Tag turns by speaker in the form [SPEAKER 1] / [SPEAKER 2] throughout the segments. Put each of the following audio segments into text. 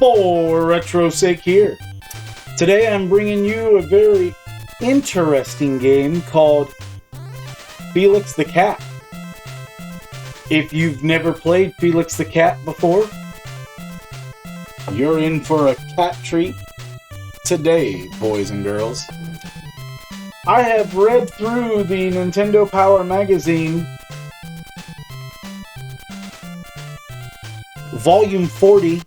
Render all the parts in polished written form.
[SPEAKER 1] For retro's sake here. Today I'm bringing you a very interesting game called Felix the Cat. If you've never played Felix the Cat before, you're in for a cat treat today, boys and girls. I have read through the Nintendo Power magazine, volume 40,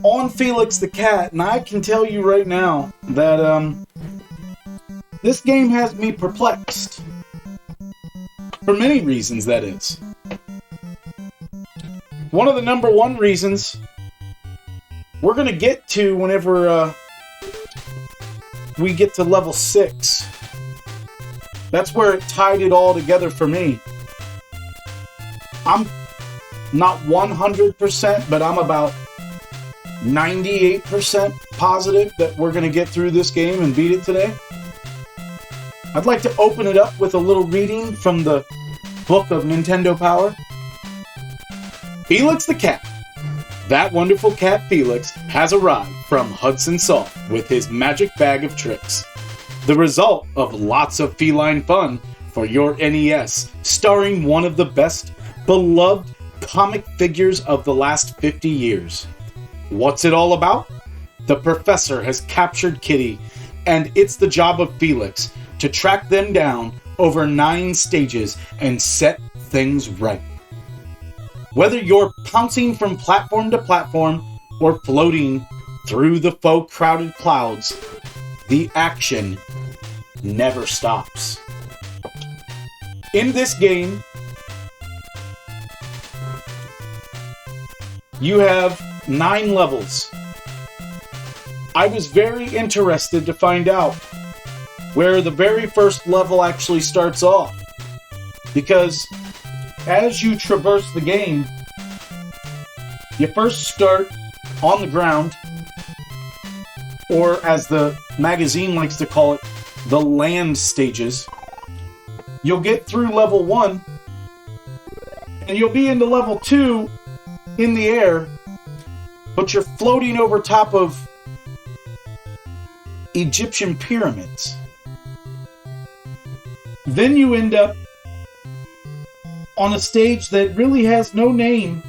[SPEAKER 1] on Felix the Cat, and I can tell you right now that this game has me perplexed. For many reasons, that is. One of the number one reasons we're going to get to whenever we get to level 6. That's where it tied it all together for me. I'm not 100%, but I'm about 98% positive that we're going to get through this game and beat it today. I'd like to open it up with a little reading from the book of Nintendo Power. Felix the Cat. That wonderful cat Felix has arrived from Hudson Soft with his magic bag of tricks. The result of lots of feline fun for your NES, starring one of the best beloved comic figures of the last 50 years. What's it all about? The professor has captured Kitty, and it's the job of Felix to track them down over 9 stages and set things right. Whether you're pouncing from platform to platform or floating through the faux crowded clouds, the action never stops. In this game, you have 9 levels. I was very interested to find out where the very first level actually starts off, because as you traverse the game, you first start on the ground, or as the magazine likes to call it, the land stages. You'll get through level 1, and you'll be into level 2 in the air, but you're floating over top of Egyptian pyramids. Then you end up on a stage that really has no name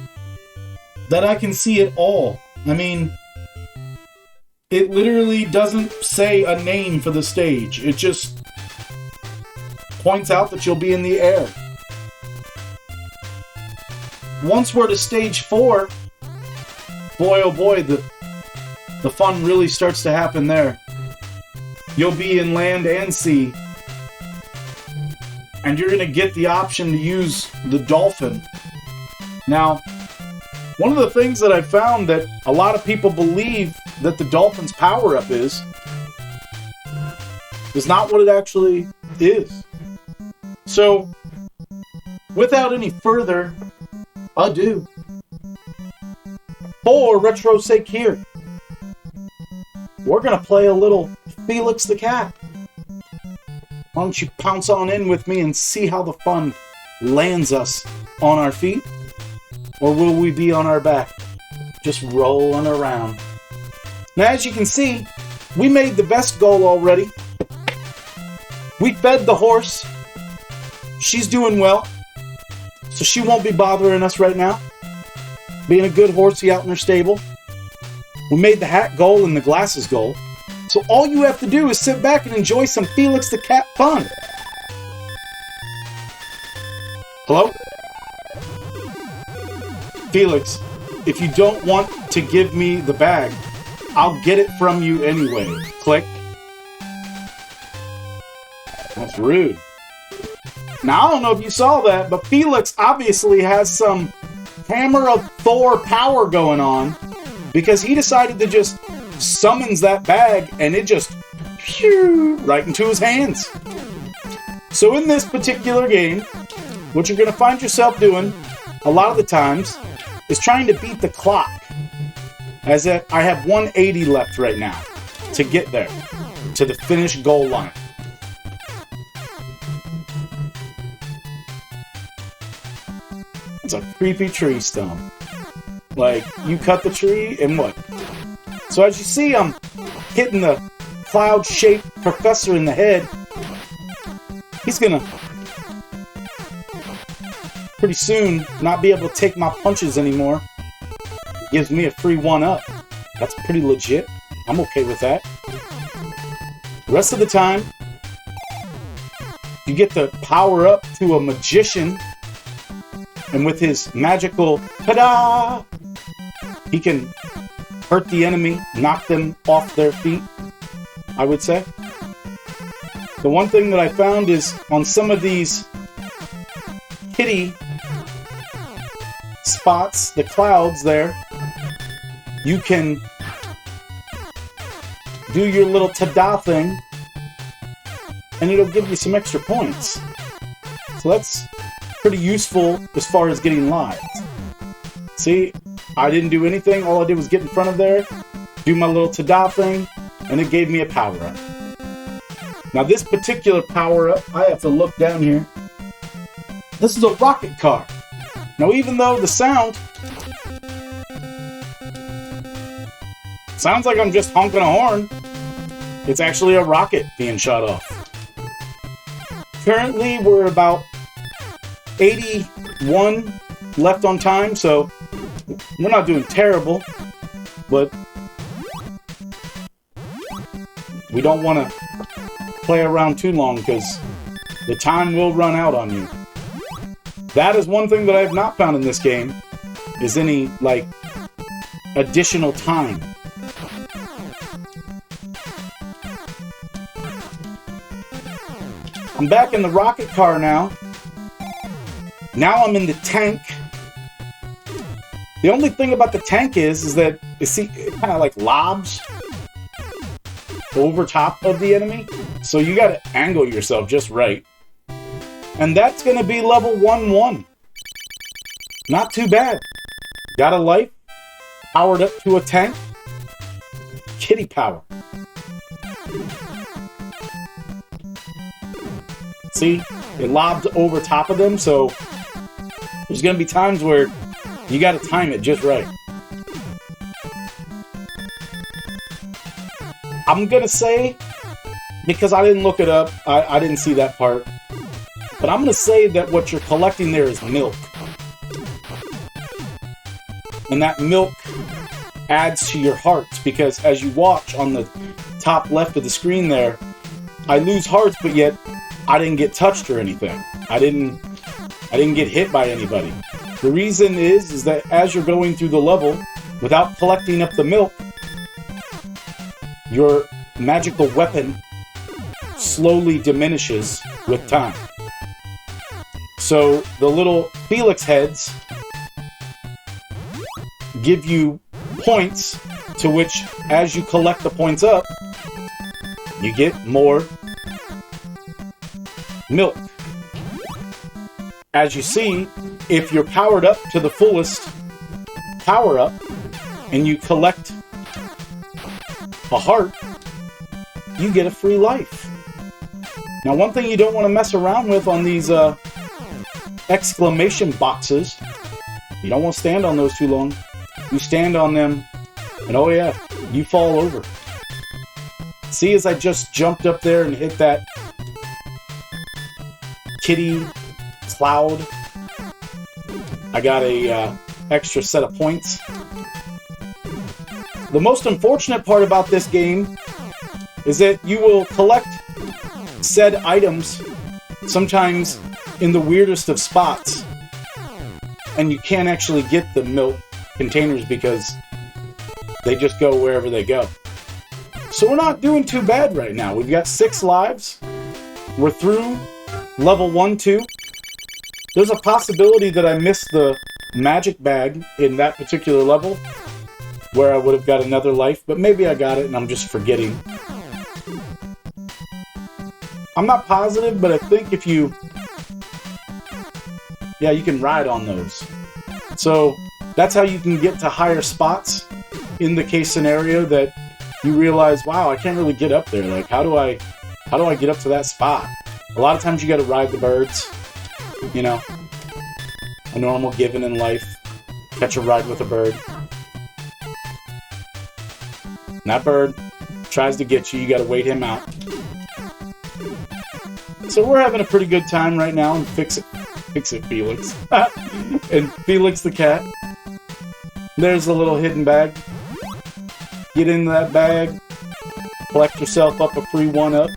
[SPEAKER 1] that I can see at all. I mean, it literally doesn't say a name for the stage. It just points out that you'll be in the air. Once we're to stage 4, boy oh boy, the fun really starts to happen there. You'll be in land and sea, and you're going to get the option to use the dolphin. Now, one of the things that I found that a lot of people believe that the dolphin's power-up is not what it actually is. So, without any further ado, for retro's sake here, we're going to play a little Felix the Cat. Why don't you pounce on in with me and see how the fun lands us on our feet? Or will we be on our back, just rolling around? Now, as you can see, we made the best goal already. We fed the horse. She's doing well, so she won't be bothering us right now, being a good horsey out in her stable. We made the hat goal and the glasses goal. So all you have to do is sit back and enjoy some Felix the Cat fun. Hello? Felix, if you don't want to give me the bag, I'll get it from you anyway. Click. That's rude. Now, I don't know if you saw that, but Felix obviously has some Hammer of Thor power going on, because he decided to just summons that bag and it just right into his hands. So in this particular game, what you're going to find yourself doing a lot of the times is trying to beat the clock. I have 180 left right now to get there, to the finish goal line. It's a creepy tree stump. Like, you cut the tree, and what? So as you see, I'm hitting the cloud-shaped professor in the head. He's gonna pretty soon not be able to take my punches anymore. It gives me a free 1-up. That's pretty legit. I'm okay with that. The rest of the time, you get to power up to a magician, and with his magical ta-da, he can hurt the enemy, knock them off their feet, I would say. The one thing that I found is on some of these kitty spots, the clouds there, you can do your little ta-da thing, and it'll give you some extra points. So that's pretty useful as far as getting lives. See, I didn't do anything. All I did was get in front of there, do my little ta-da thing, and it gave me a power-up. Now this particular power-up, I have to look down here. This is a rocket car. Now even though the sound sounds like I'm just honking a horn, it's actually a rocket being shot off. Currently, we're about 81 left on time, so we're not doing terrible, but we don't want to play around too long because the time will run out on you. That is one thing that I have not found in this game, is any, like, additional time. I'm back in the rocket car now. Now I'm in the tank. The only thing about the tank is that, you see, it kind of like lobs over top of the enemy. So you got to angle yourself just right. And that's going to be level 1-1. Not too bad. Got a life. Powered up to a tank. Kitty power. See, it lobs over top of them, so there's going to be times where you got to time it just right. I'm going to say, because I didn't look it up, I didn't see that part, but I'm going to say that what you're collecting there is milk. And that milk adds to your hearts, because as you watch on the top left of the screen there, I lose hearts, but yet I didn't get touched or anything. I didn't get hit by anybody. The reason is that as you're going through the level, without collecting up the milk, your magical weapon slowly diminishes with time. So the little Felix heads give you points, to which, as you collect the points up, you get more milk. As you see, if you're powered up to the fullest power up and you collect a heart, you get a free life. Now, one thing you don't want to mess around with on these exclamation boxes, you don't want to stand on those too long. You stand on them and oh yeah, you fall over. See, as I just jumped up there and hit that kitty cloud, I got a extra set of points. The most unfortunate part about this game is that you will collect said items sometimes in the weirdest of spots, and you can't actually get the milk containers because they just go wherever they go. So we're not doing too bad right now. We've got 6 lives. We're through level 1-2. There's a possibility that I missed the magic bag in that particular level, where I would have got another life, but maybe I got it and I'm just forgetting. I'm not positive, but I think if you... yeah, you can ride on those. So that's how you can get to higher spots in the case scenario that you realize, wow, I can't really get up there. Like, how do I get up to that spot? A lot of times you got to ride the birds, you know, a normal given in life. catch a ride with a bird. And that bird tries to get you. You got to wait him out. So we're having a pretty good time right now. And Fix it, Felix. And Felix the cat. There's a little hidden bag. Get in that bag. Collect yourself up a free 1-up.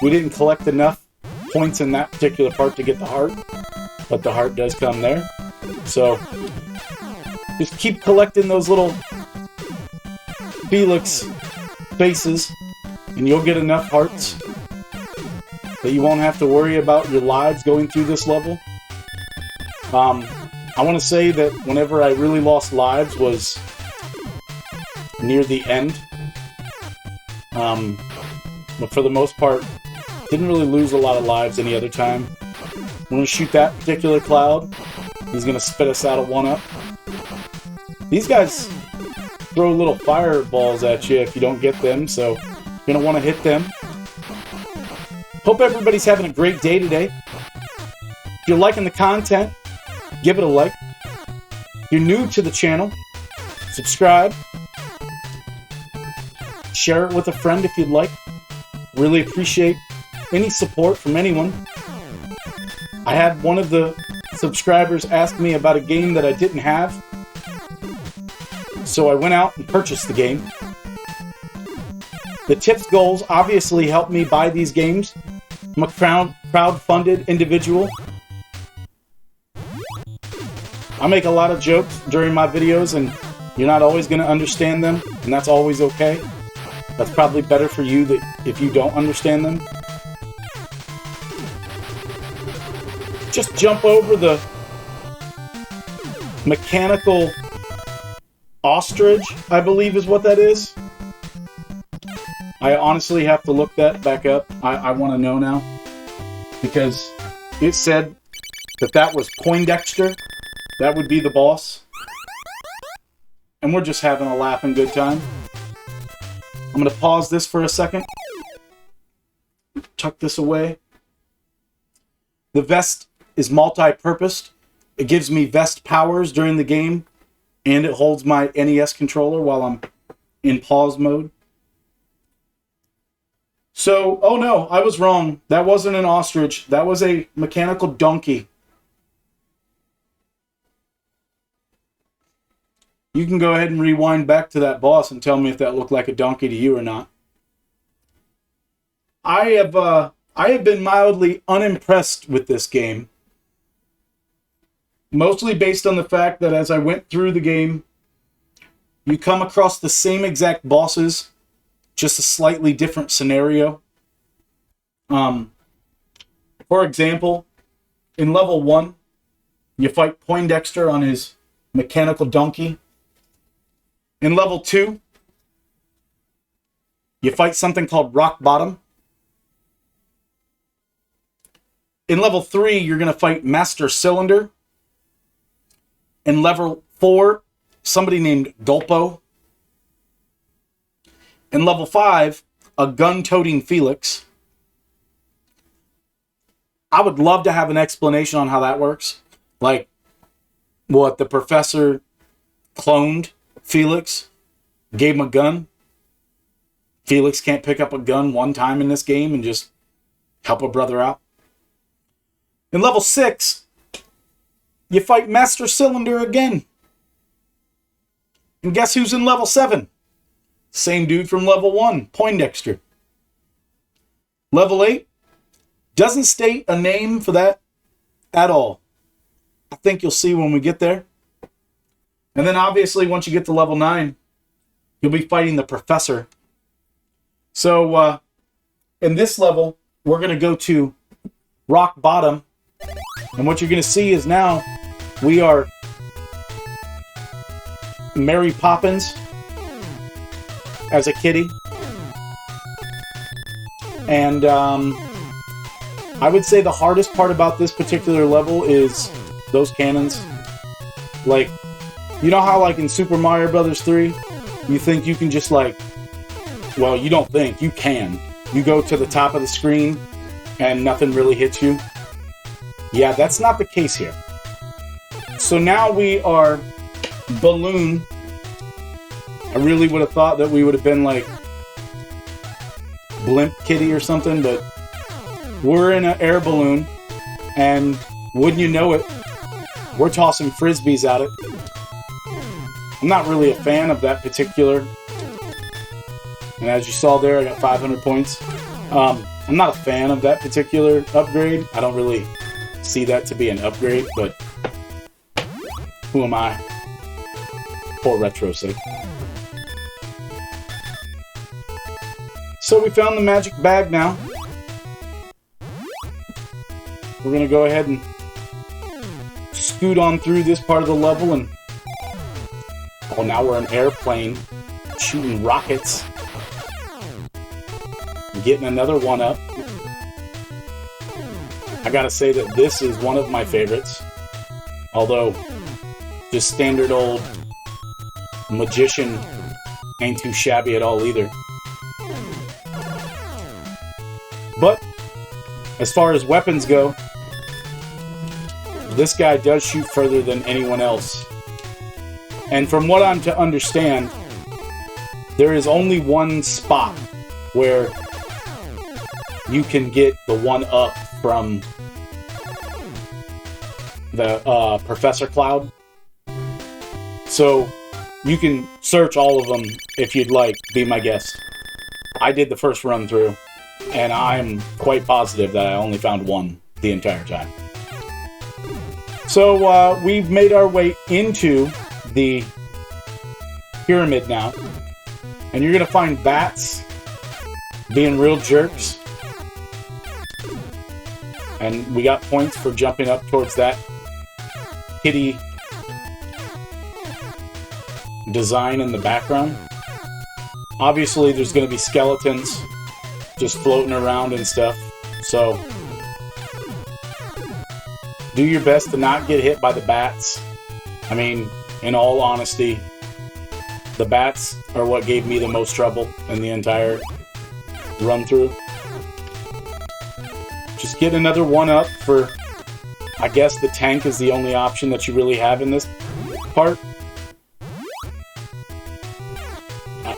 [SPEAKER 1] We didn't collect enough points in that particular part to get the heart, but the heart does come there. So just keep collecting those little Felix faces, and you'll get enough hearts that you won't have to worry about your lives going through this level. I want to say that whenever I really lost lives was near the end. But for the most part, didn't really lose a lot of lives any other time. I'm going to shoot that particular cloud. He's going to spit us out a 1-up. These guys throw little fireballs at you if you don't get them, so you're going to want to hit them. Hope everybody's having a great day today. If you're liking the content, give it a like. If you're new to the channel, subscribe. Share it with a friend if you'd like. Really appreciate any support from anyone. I had one of the subscribers ask me about a game that I didn't have, so I went out and purchased the game. The tips goals obviously help me buy these games. I'm a crowd-funded individual. I make a lot of jokes during my videos, and you're not always going to understand them, and that's always okay. That's probably better for you that if you don't understand them. Just jump over the mechanical ostrich, I believe is what that is. I honestly have to look that back up. I want to know now. Because it said that was Poindexter. That would be the boss. And we're just having a laugh and good time. I'm going to pause this for a second. Tuck this away. The vest is multi-purposed. It gives me vest powers during the game, and it holds my NES controller while I'm in pause mode. So, oh no, I was wrong. That wasn't an ostrich. That was a mechanical donkey. You can go ahead and rewind back to that boss and tell me if that looked like a donkey to you or not. I have been mildly unimpressed with this game. Mostly based on the fact that as I went through the game, you come across the same exact bosses, just a slightly different scenario. For example, in level 1, you fight Poindexter on his mechanical donkey. In level 2, you fight something called Rock Bottom. In level 3, you're going to fight Master Cylinder. In level 4, somebody named Gulpo. In level 5, a gun-toting Felix. I would love to have an explanation on how that works. Like, what, the professor cloned Felix, gave him a gun. Felix can't pick up a gun one time in this game and just help a brother out. In level 6, you fight Master Cylinder again. And guess who's in level 7? Same dude from level 1, Poindexter. Level 8 doesn't state a name for that at all. I think you'll see when we get there. And then obviously once you get to level 9, you'll be fighting the professor. So in this level, we're going to go to Rock Bottom. And what you're going to see is now we are Mary Poppins as a kitty. And I would say the hardest part about this particular level is those cannons. Like, you know how like in Super Mario Bros. 3, you think you can just like, well, you don't think, you can. You go to the top of the screen and nothing really hits you. Yeah, that's not the case here. So now we are balloon. I really would have thought that we would have been like Blimp Kitty or something, but we're in an air balloon, and wouldn't you know it, we're tossing frisbees at it. I'm not really a fan of that particular, and as you saw there, I got 500 points. I'm not a fan of that particular upgrade. I don't really see that to be an upgrade, but who am I? Poor retro sake. So we found the magic bag now. We're gonna go ahead and scoot on through this part of the level, and oh, now we're an airplane shooting rockets. Getting another one up. I gotta say that this is one of my favorites. Although, just standard old magician ain't too shabby at all either. But, as far as weapons go, this guy does shoot further than anyone else. And from what I'm to understand, there is only one spot where you can get the one-up from the Professor Cloud. So, you can search all of them if you'd like, be my guest. I did the first run through, and I'm quite positive that I only found one the entire time. So, we've made our way into the pyramid now, and you're gonna find bats being real jerks. And we got points for jumping up towards that kitty design in the background. Obviously, there's going to be skeletons just floating around and stuff. So, do your best to not get hit by the bats. I mean, in all honesty, the bats are what gave me the most trouble in the entire run-through. Just get another one-up for, I guess the tank is the only option that you really have in this part.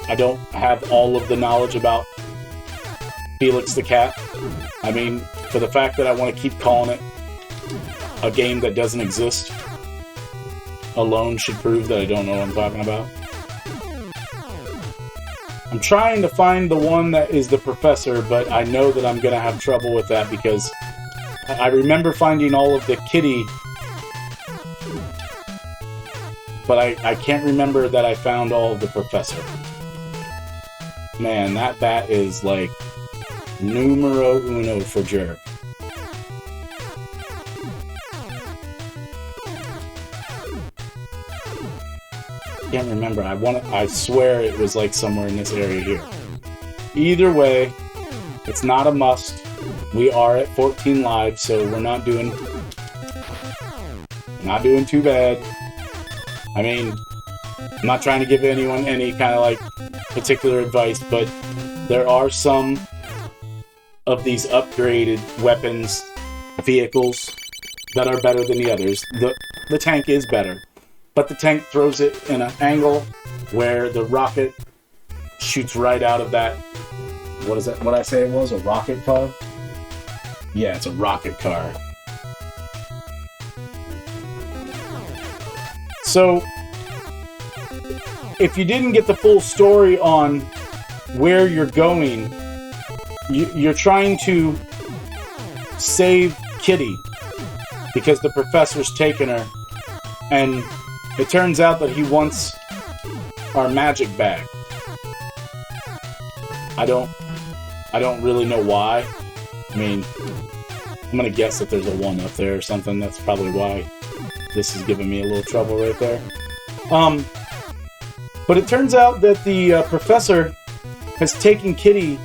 [SPEAKER 1] I don't have all of the knowledge about Felix the Cat. I mean, for the fact that I want to keep calling it a game that doesn't exist alone should prove that I don't know what I'm talking about. I'm trying to find the one that is the professor, but I know that I'm going to have trouble with that because I remember finding all of the kitty, but I can't remember that I found all of the professor. Man, that bat is like numero uno for jerk. Can't remember. I swear it was like somewhere in this area here. Either way, it's not a must. We are at 14 lives, so we're not doing too bad. I mean, I'm not trying to give anyone any kind of like particular advice, but there are some of these upgraded weapons, vehicles that are better than the others. The tank is better. But the tank throws it in an angle where the rocket shoots right out of that. What is that? What I say it was? A rocket car? Yeah, it's a rocket car. So, if you didn't get the full story on where you're going, you're trying to save Kitty because the professor's taken her, and it turns out that he wants our magic bag. I don't really know why. I mean, I'm gonna guess that there's a one up there or something. That's probably why this is giving me a little trouble right there. But it turns out that the professor has taken Kitty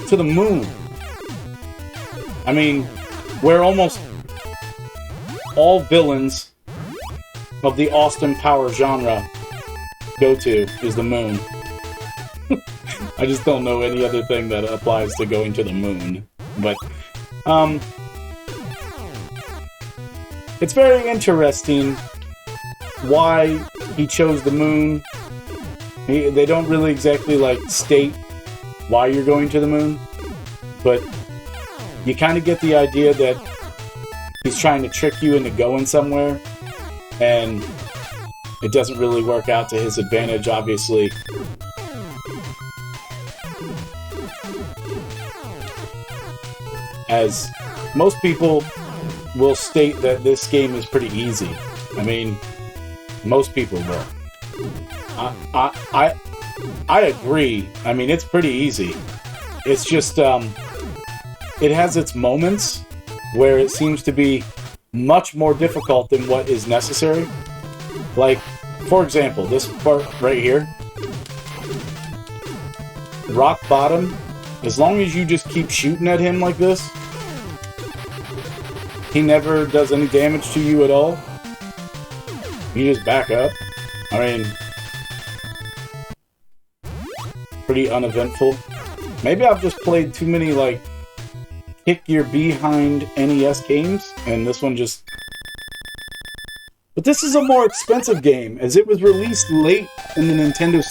[SPEAKER 1] to the moon. I mean, where almost all villains of the Austin Power genre go to is the moon. I just don't know any other thing that applies to going to the moon. But, it's very interesting why he chose the moon. They don't really exactly like state why you're going to the moon, but you kind of get the idea that he's trying to trick you into going somewhere, and it doesn't really work out to his advantage, obviously. As most people will state that this game is pretty easy. I mean, most people will. I agree. I mean, it's pretty easy. It's just, it has its moments where it seems to be much more difficult than what is necessary. Like, for example, this part right here. Rock bottom. As long as you just keep shooting at him like this, he never does any damage to you at all. You just back up. I mean, pretty uneventful. Maybe I've just played too many, like, kick your behind NES games, and this one just... But this is a more expensive game, as it was released late in the Nintendo...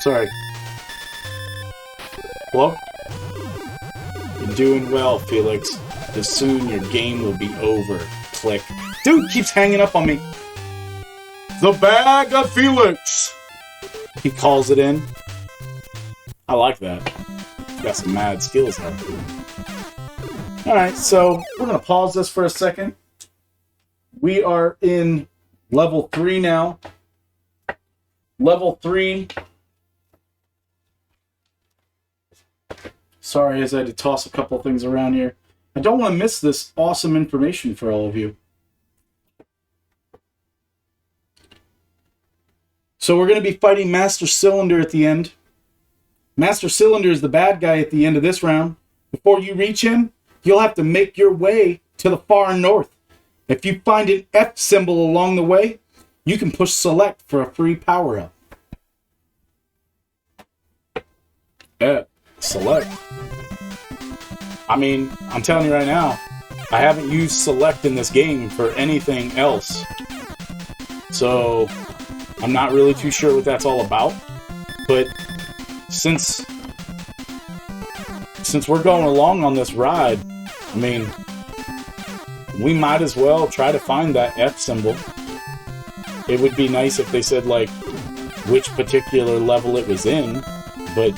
[SPEAKER 1] Sorry. Hello? You're doing well, Felix. As soon your game will be over. Click. Dude keeps hanging up on me. The bag of Felix! He calls it in. I like that. Got some mad skills there. Alright, so we're going to pause this for a second. We are in level 3 now. Level 3. Sorry, as I had to toss a couple things around here. I don't want to miss this awesome information for all of you. So we're going to be fighting Master Cylinder at the end. Master Cylinder is the bad guy at the end of this round. Before you reach him, you'll have to make your way to the far north. If you find an F symbol along the way, you can push select for a free power-up. Select. I mean, I'm telling you right now, I haven't used select in this game for anything else. So, I'm not really too sure what that's all about. But since we're going along on this ride, I mean, we might as well try to find that F symbol. It would be nice if they said, like, which particular level it was in, but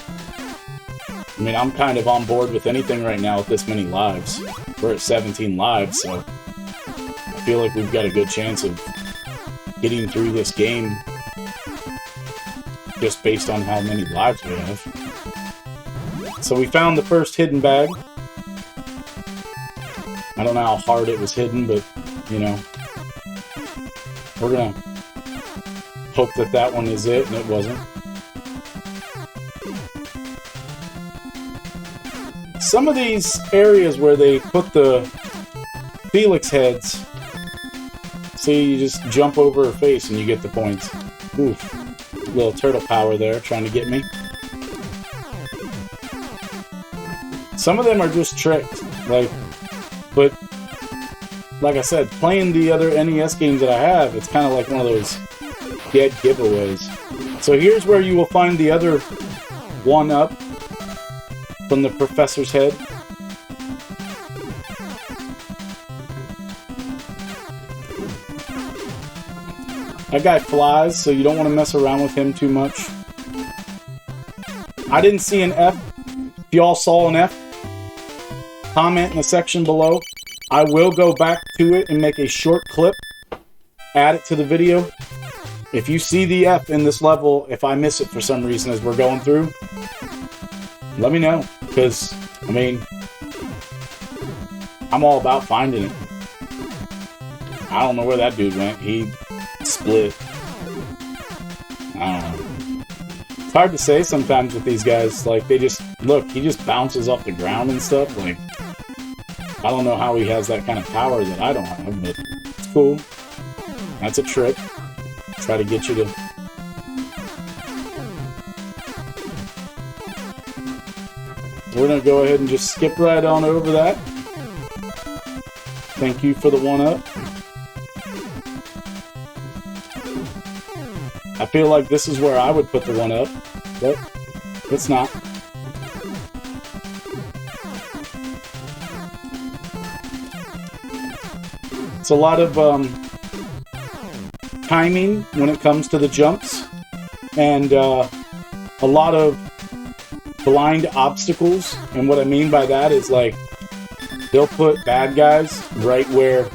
[SPEAKER 1] I mean, I'm kind of on board with anything right now with this many lives. We're at 17 lives, so I feel like we've got a good chance of getting through this game just based on how many lives we have. So we found the first hidden bag. I don't know how hard it was hidden, but, you know, we're gonna hope that that one is it, and it wasn't. Some of these areas where they put the Felix heads, see, you just jump over her face and you get the points. Oof. Little turtle power there, trying to get me. Some of them are just tricked, but like I said, playing the other NES games that I have, it's kind of like one of those dead giveaways. So here's where you will find the other one-up from the professor's head. That guy flies, so you don't want to mess around with him too much. I didn't see an F. If y'all saw an F, comment in the section below. I will go back to it and make a short clip, add it to the video. If you see the F in this level, if I miss it for some reason as we're going through, let me know, because, I mean, I'm all about finding it. I don't know where that dude went. He split. I don't know. It's hard to say sometimes with these guys. Like, they just, look, he just bounces off the ground and stuff. Like, I don't know how he has that kind of power that I don't have, but it's cool. That's a trick. Try to get you to... We're going to go ahead and just skip right on over that. Thank you for the one-up. I feel like this is where I would put the 1-up, but it's not. It's a lot of timing when it comes to the jumps, and a lot of blind obstacles. And what I mean by that is, like, they'll put bad guys right where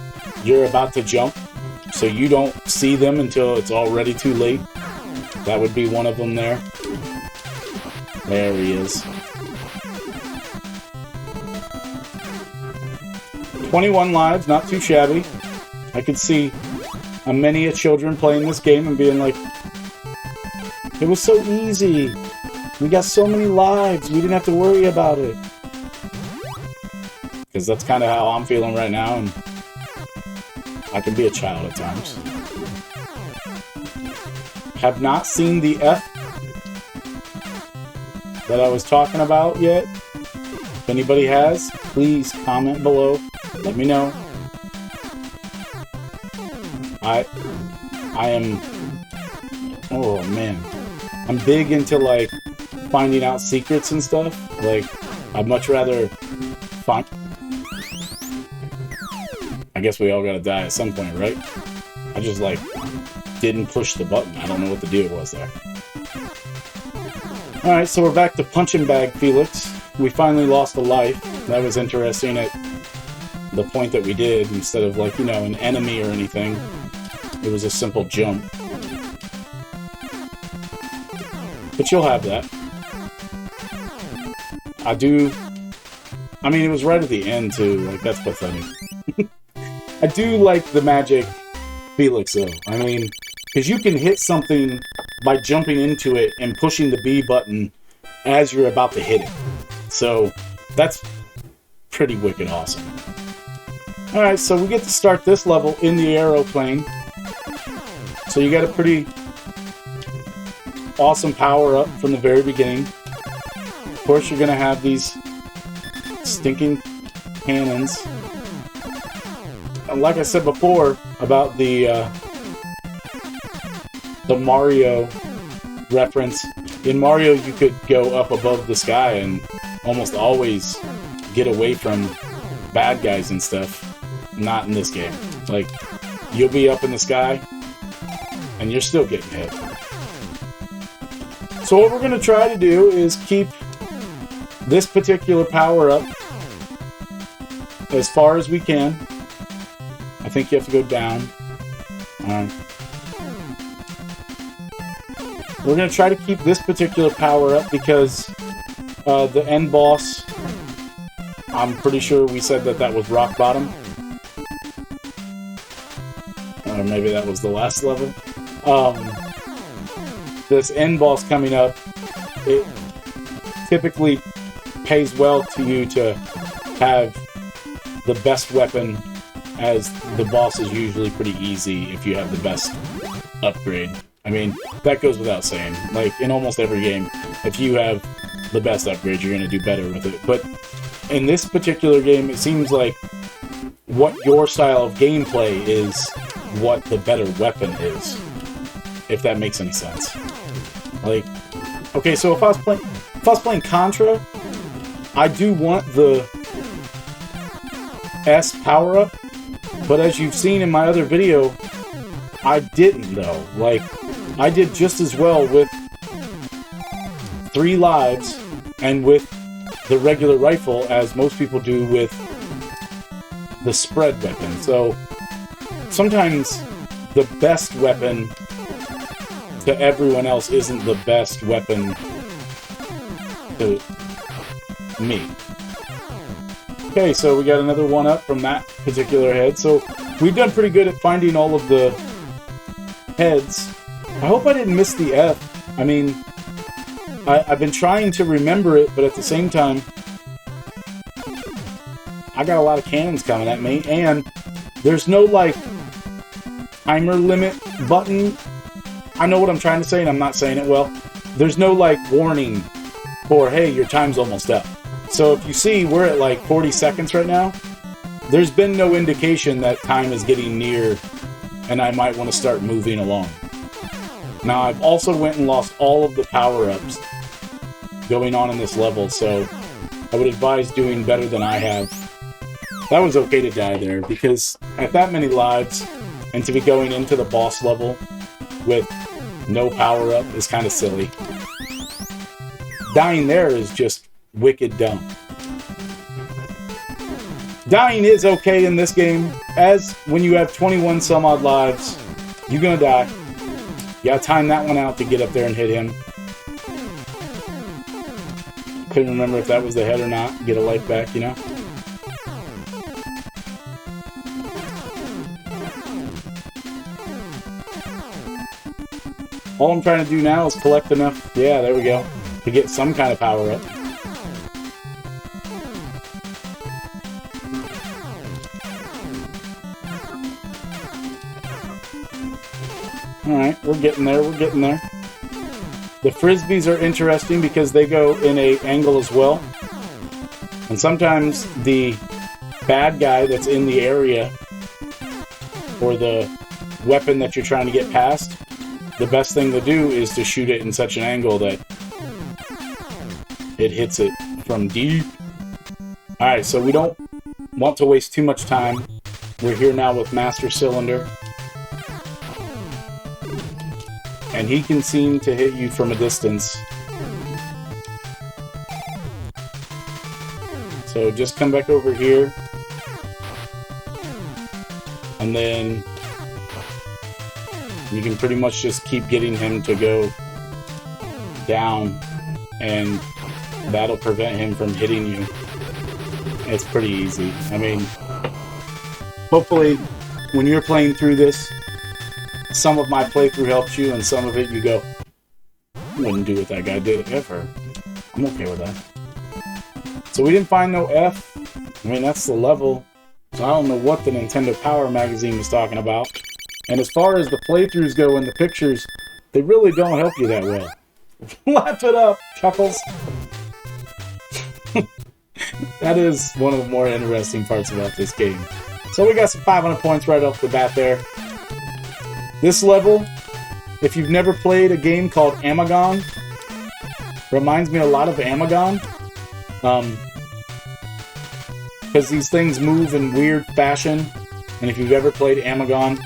[SPEAKER 1] you're about to jump, so you don't see them until it's already too late. That would be one of them there. There he is. 21 lives, not too shabby. I could see many a children playing this game and being like, it was so easy. We got so many lives. We didn't have to worry about it. Because that's kind of how I'm feeling right now, and I can be a child at times. Have not seen the F that I was talking about yet. If anybody has, please comment below. Let me know. I am... Oh, man. I'm big into, like, finding out secrets and stuff. Like, I'd much rather find... I guess we all gotta die at some point, right? I just, like, didn't push the button. I don't know what the deal was there. Alright, so we're back to Punching Bag Felix. We finally lost a life. That was interesting at the point that we did. Instead of, like, you know, an enemy or anything. It was a simple jump. But you'll have that. I mean, it was right at the end, too. Like, that's pathetic. I do like the magic Felix, though. I mean, because you can hit something by jumping into it and pushing the B button as you're about to hit it. So, that's pretty wicked awesome. Alright, so we get to start this level in the aeroplane. So you got a pretty awesome power-up from the very beginning. Of course, you're going to have these stinking cannons. And like I said before about the Mario reference, in Mario you could go up above the sky and almost always get away from bad guys and stuff. Not in this game. Like, you'll be up in the sky and you're still getting hit. So what we're going to try to do is keep this particular power-up as far as we can. I think you have to go down. We're going to try to keep this particular power-up because the end boss, I'm pretty sure we said that was rock bottom. Or maybe that was the last level. This end boss coming up, it typically pays well to you to have the best weapon, as the boss is usually pretty easy if you have the best upgrade. I mean, that goes without saying. Like, in almost every game, if you have the best upgrade, you're going to do better with it. But in this particular game, it seems like what your style of gameplay is what the better weapon is. If that makes any sense. Like, okay, so if I was playing Contra, I do want the S power-up, but as you've seen in my other video, I didn't, though. Like, I did just as well with 3 lives and with the regular rifle as most people do with the spread weapon. So, sometimes the best weapon to everyone else isn't the best weapon to me. Okay, so we got another 1-up from that particular head. So we've done pretty good at finding all of the heads. I hope I didn't miss the F. I mean, I've been trying to remember it, but at the same time, I got a lot of cannons coming at me, and there's no, like, timer limit button. I know what I'm trying to say, and I'm not saying it well. There's no, like, warning for, hey, your time's almost up. So if you see, we're at, like, 40 seconds right now. There's been no indication that time is getting near, and I might want to start moving along. Now, I've also went and lost all of the power-ups going on in this level, so I would advise doing better than I have. That was okay to die there, because at that many lives, and to be going into the boss level with no power-up is kind of silly. Dying there is just wicked dumb. Dying is okay in this game, as when you have 21 some odd lives, you're gonna die. You gotta time that one out to get up there and hit him. Couldn't remember if that was the head or not. Get a life back, you know? All I'm trying to do now is collect enough, yeah, there we go, to get some kind of power up. Alright, we're getting there, we're getting there. The frisbees are interesting because they go in an angle as well. And sometimes the bad guy that's in the area, or the weapon that you're trying to get past, the best thing to do is to shoot it in such an angle that it hits it from deep. Alright, so we don't want to waste too much time. We're here now with Master Cylinder. And he can seem to hit you from a distance. So just come back over here. And then you can pretty much just keep getting him to go down, and that'll prevent him from hitting you. It's pretty easy. I mean, hopefully when you're playing through this, some of my playthrough helps you, and some of it you go, I wouldn't do what that guy did ever. I'm okay with that. So we didn't find no F. I mean, that's the level. So I don't know what the Nintendo Power magazine was talking about. And as far as the playthroughs go and the pictures, they really don't help you that well. Laugh it up, Chuckles. That is one of the more interesting parts about this game. So we got some 500 points right off the bat there. This level, if you've never played a game called Amagon, reminds me a lot of Amagon. Because these things move in weird fashion, and if you've ever played Amagon,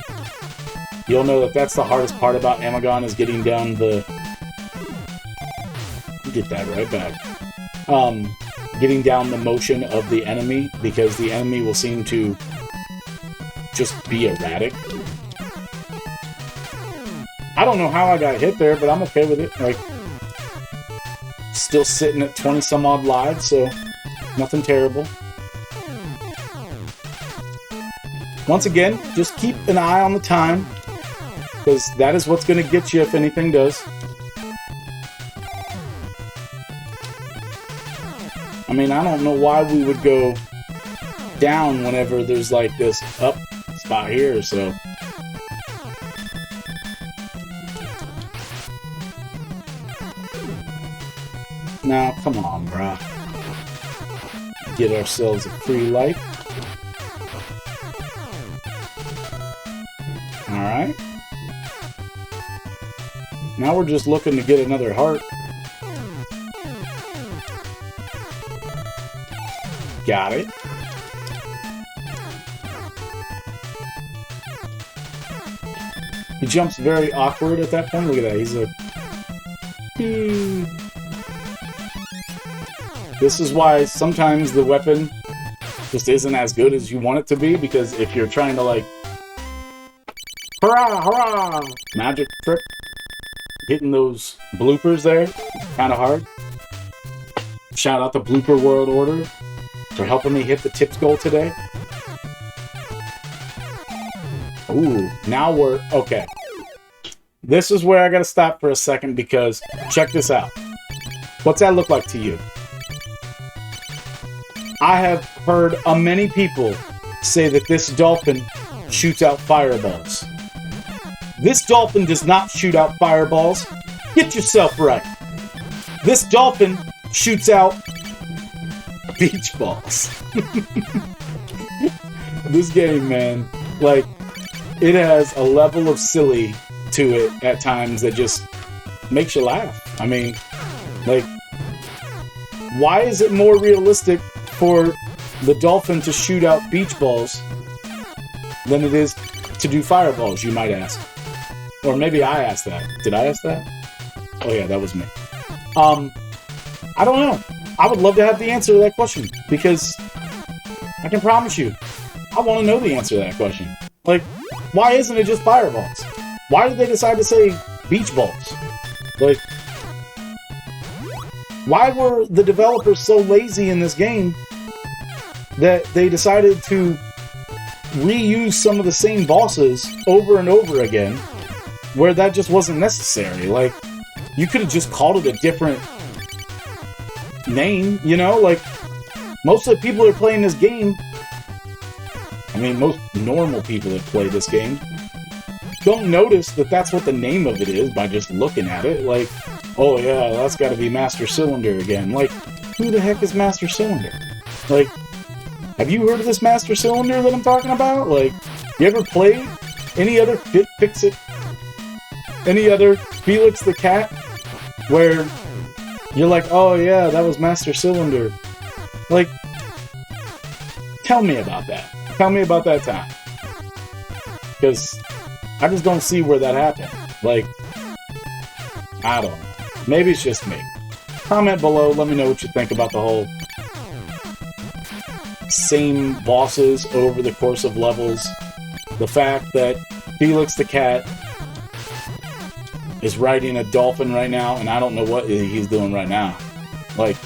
[SPEAKER 1] you'll know that that's the hardest part about Amagon, is getting down the... Get that right back. Getting down the motion of the enemy, because the enemy will seem to just be erratic. I don't know how I got hit there, but I'm okay with it. Like, still sitting at 20 some odd lives, so nothing terrible. Once again, just keep an eye on the time, because that is what's going to get you if anything does. I mean, I don't know why we would go down whenever there's like this up spot here, so... Now, come on, brah. Get ourselves a free life. Alright. Now we're just looking to get another heart. Got it. He jumps very awkward at that point. Look at that. He's a... This is why sometimes the weapon just isn't as good as you want it to be, because if you're trying to, like, hurrah, hurrah, magic trick, hitting those bloopers there, kind of hard. Shout out to Blooper World Order for helping me hit the tips goal today. Ooh, now we're... Okay. This is where I gotta stop for a second, because check this out. What's that look like to you? I have heard many people say that this dolphin shoots out fireballs. This dolphin does not shoot out fireballs. Get yourself right. This dolphin shoots out beach balls. This game, man, like, it has a level of silly to it at times that just makes you laugh. I mean, like, why is it more realistic for the dolphin to shoot out beach balls than it is to do fireballs, you might ask? Or maybe I asked that. Did I ask that? Oh yeah, that was me. I don't know. I would love to have the answer to that question, because I can promise you, I want to know the answer to that question. Like, why isn't it just fireballs? Why did they decide to say beach balls? Like, why were the developers so lazy in this game that they decided to reuse some of the same bosses over and over again, where that just wasn't necessary? Like, you could have just called it a different name, you know? Like, most of the people who are playing this game, I mean, most normal people that play this game, don't notice that that's what the name of it is by just looking at it. Like, oh yeah, that's got to be Master Cylinder again. Like, who the heck is Master Cylinder? Like, have you heard of this Master Cylinder that I'm talking about? Like, you ever played any other Fix-It? Any other Felix the Cat? Where you're like, oh yeah, that was Master Cylinder. Like, tell me about that. Tell me about that time. Because I just don't see where that happened. Like, I don't know. Maybe it's just me. Comment below, let me know what you think about the whole same bosses over the course of levels. The fact that Felix the Cat is riding a dolphin right now, and I don't know what he's doing right now. Like,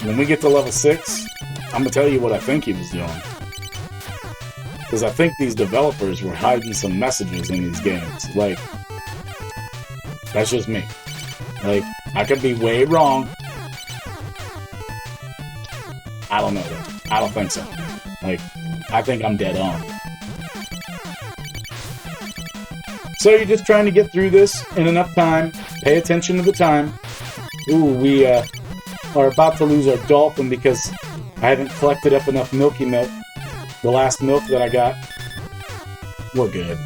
[SPEAKER 1] when we get to level 6, I'm gonna tell you what I think he was doing. Because I think these developers were hiding some messages in these games. Like, that's just me. Like, I could be way wrong. I don't know that. I don't think so. Like, I think I'm dead on. So you're just trying to get through this in enough time. Pay attention to the time. Ooh, we are about to lose our dolphin because I haven't collected up enough milky milk. The last milk that I got, we're good.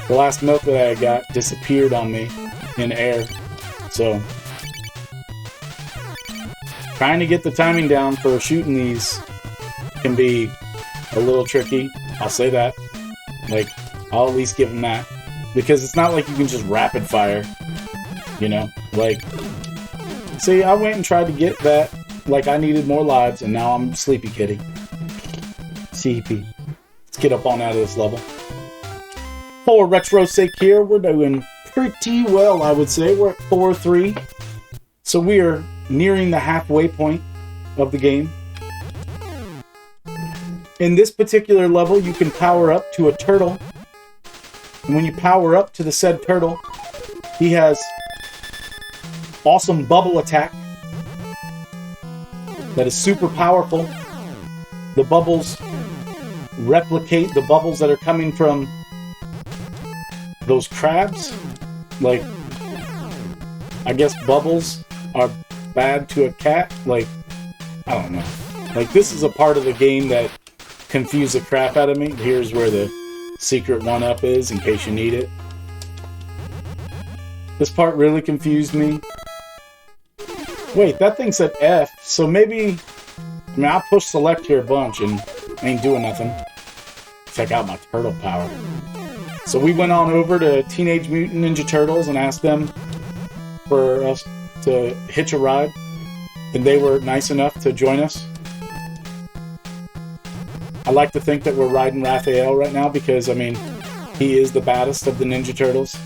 [SPEAKER 1] The last milk that I got disappeared on me in air. So, trying to get the timing down for shooting these can be a little tricky. I'll say that. Like, I'll at least give them that. Because it's not like you can just rapid fire. You know? Like, see, I went and tried to get that like I needed more lives, and now I'm sleepy kitty. CP. Let's get up on out of this level. For retro's sake here, we're doing pretty well, I would say. We're at 4-3. So we are nearing the halfway point of the game. In this particular level, you can power up to a turtle. And when you power up to the said turtle, he has awesome bubble attack that is super powerful. The bubbles replicate the bubbles that are coming from those crabs. Like, I guess bubbles are bad to a cat. Like, I don't know. Like, this is a part of the game that confused the crap out of me. Here's where the secret 1-up is, in case you need it. This part really confused me. Wait, that thing said F, so maybe... I mean, I'll push select here a bunch and ain't doing nothing. Check out my turtle power. So we went on over to Teenage Mutant Ninja Turtles and asked them for us to hitch a ride. And they were nice enough to join us. I like to think that we're riding Raphael right now because, I mean, he is the baddest of the Ninja Turtles.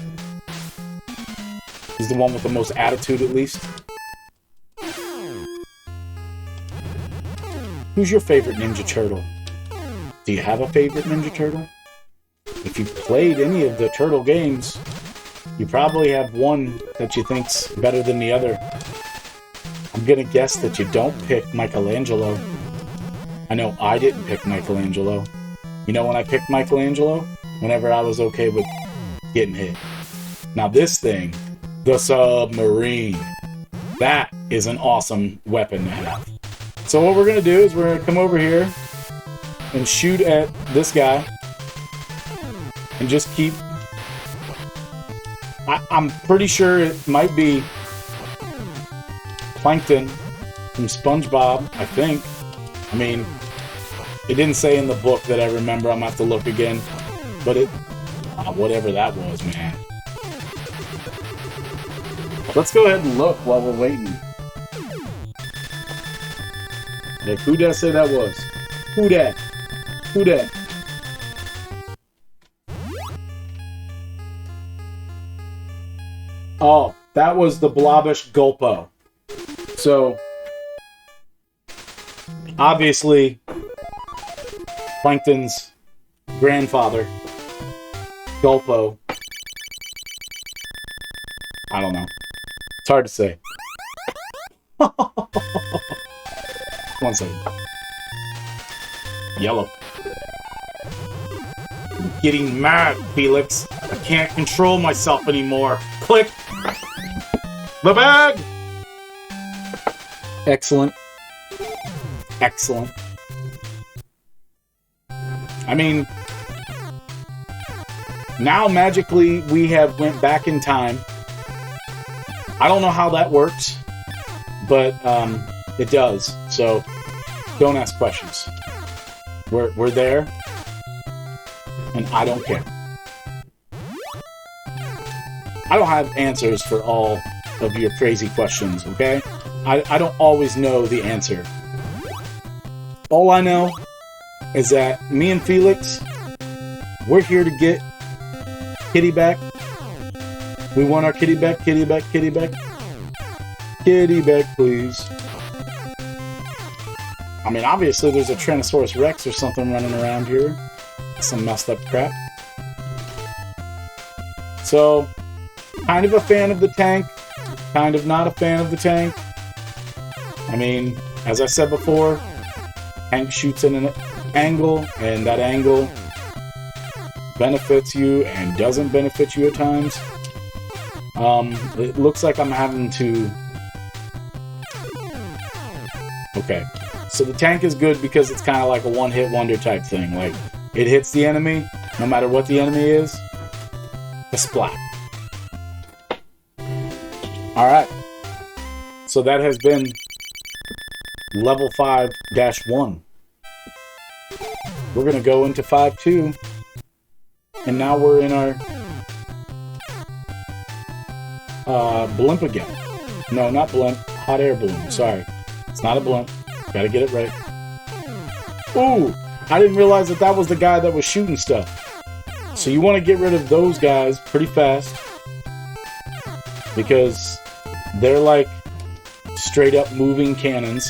[SPEAKER 1] He's the one with the most attitude, at least. Who's your favorite Ninja Turtle? Do you have a favorite Ninja Turtle? If you've played any of the Turtle games, you probably have one that you think's better than the other. I'm gonna guess that you don't pick Michelangelo. I know I didn't pick Michelangelo. You know when I picked Michelangelo? Whenever I was okay with getting hit. Now this thing, the submarine, that is an awesome weapon to have. So what we're going to do is we're going to come over here and shoot at this guy. and just keep... I'm pretty sure it might be Plankton from SpongeBob, I think. I mean, it didn't say in the book that I remember. I'm going to have to look again. But it... whatever that was, man. Let's go ahead and look while we're waiting. Like, who did I say that was? Who dat? Who dat? Oh, that was the Blobbish Gulpo. So, obviously, Plankton's grandfather, Gulpo. I don't know. It's hard to say. 1 second. Yellow. I'm getting mad, Felix. I can't control myself anymore. Click. The bag! Excellent. Excellent. I mean, now magically we have went back in time. I don't know how that works, but it does. So don't ask questions. We're there, and I don't care. I don't have answers for all of your crazy questions, okay? I don't always know the answer. All I know is that me and Felix, we're here to get Kitty back. We want our kitty back, kitty back, kitty back. Kitty back, please. I mean, obviously there's a Tyrannosaurus Rex or something running around here. Some messed up crap. So, kind of a fan of the tank. Kind of not a fan of the tank. I mean, as I said before, tank shoots in an angle, and that angle benefits you and doesn't benefit you at times. It looks like I'm having to... Okay. So the tank is good because it's kind of like a one-hit wonder type thing. Like, it hits the enemy, no matter what the enemy is, a splat. Alright. So that has been level 5-1. We're going to go into 5-2. And now we're in our blimp again. No, not blimp. Hot air balloon. Sorry. It's not a blimp. Gotta get it right. Ooh! I didn't realize that that was the guy that was shooting stuff. So you want to get rid of those guys pretty fast. Because they're like straight up moving cannons.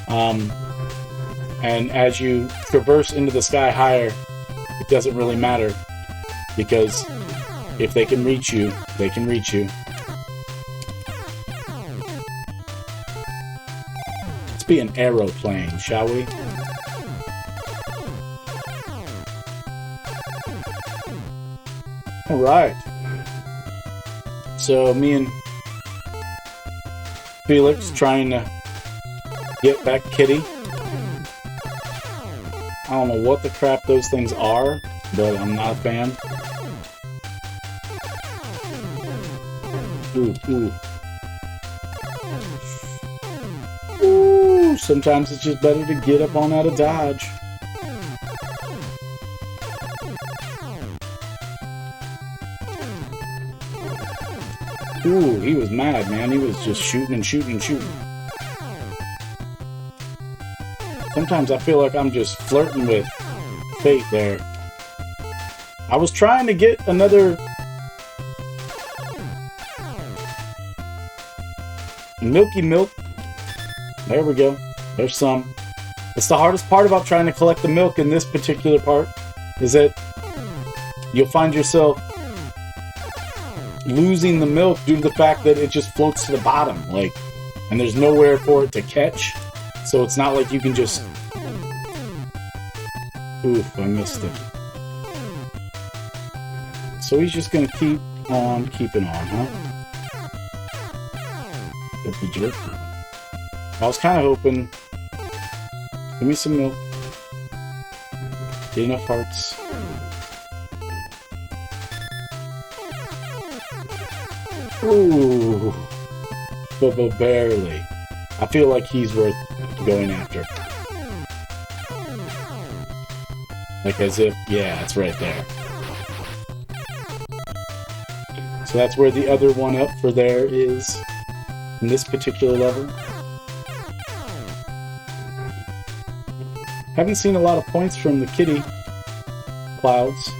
[SPEAKER 1] And as you traverse into the sky higher, it doesn't really matter. Because if they can reach you, they can reach you. Let's be an aeroplane, shall we? Alright. So me and Felix trying to get back Kitty. I don't know what the crap those things are, but I'm not a fan. Ooh, ooh. Ooh, sometimes it's just better to get up on out of dodge. Ooh, he was mad, man. He was just shooting and shooting and shooting. Sometimes I feel like I'm just flirting with fate there. I was trying to get another Milky Milk. There we go. There's some. It's the hardest part about trying to collect the milk in this particular part, is that you'll find yourself losing the milk due to the fact that it just floats to the bottom, like, and there's nowhere for it to catch. So it's not like you can just... Oof, I missed it. So he's just gonna keep on keeping on, huh? The jerk. I was kind of hoping... Give me some milk. Enough hearts. Ooh. But barely. I feel like he's worth going after. Like as if, yeah, it's right there. So that's where the other one up for there is in this particular level. Haven't seen a lot of points from the kitty clouds.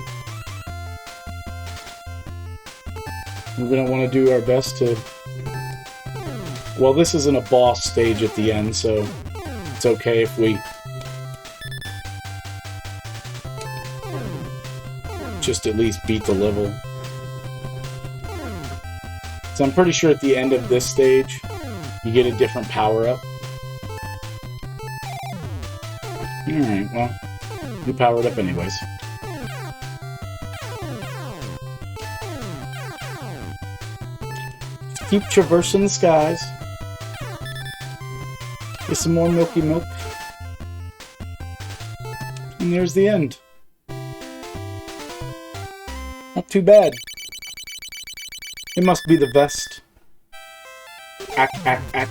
[SPEAKER 1] We're going to want to do our best to... Well, this isn't a boss stage at the end, so it's okay if we just at least beat the level. So I'm pretty sure at the end of this stage, you get a different power-up. Alright, well, you powered up anyways. Keep traversing the skies. Get some more milky milk. And there's the end. Not too bad. It must be the vest. Ack, ack, ack.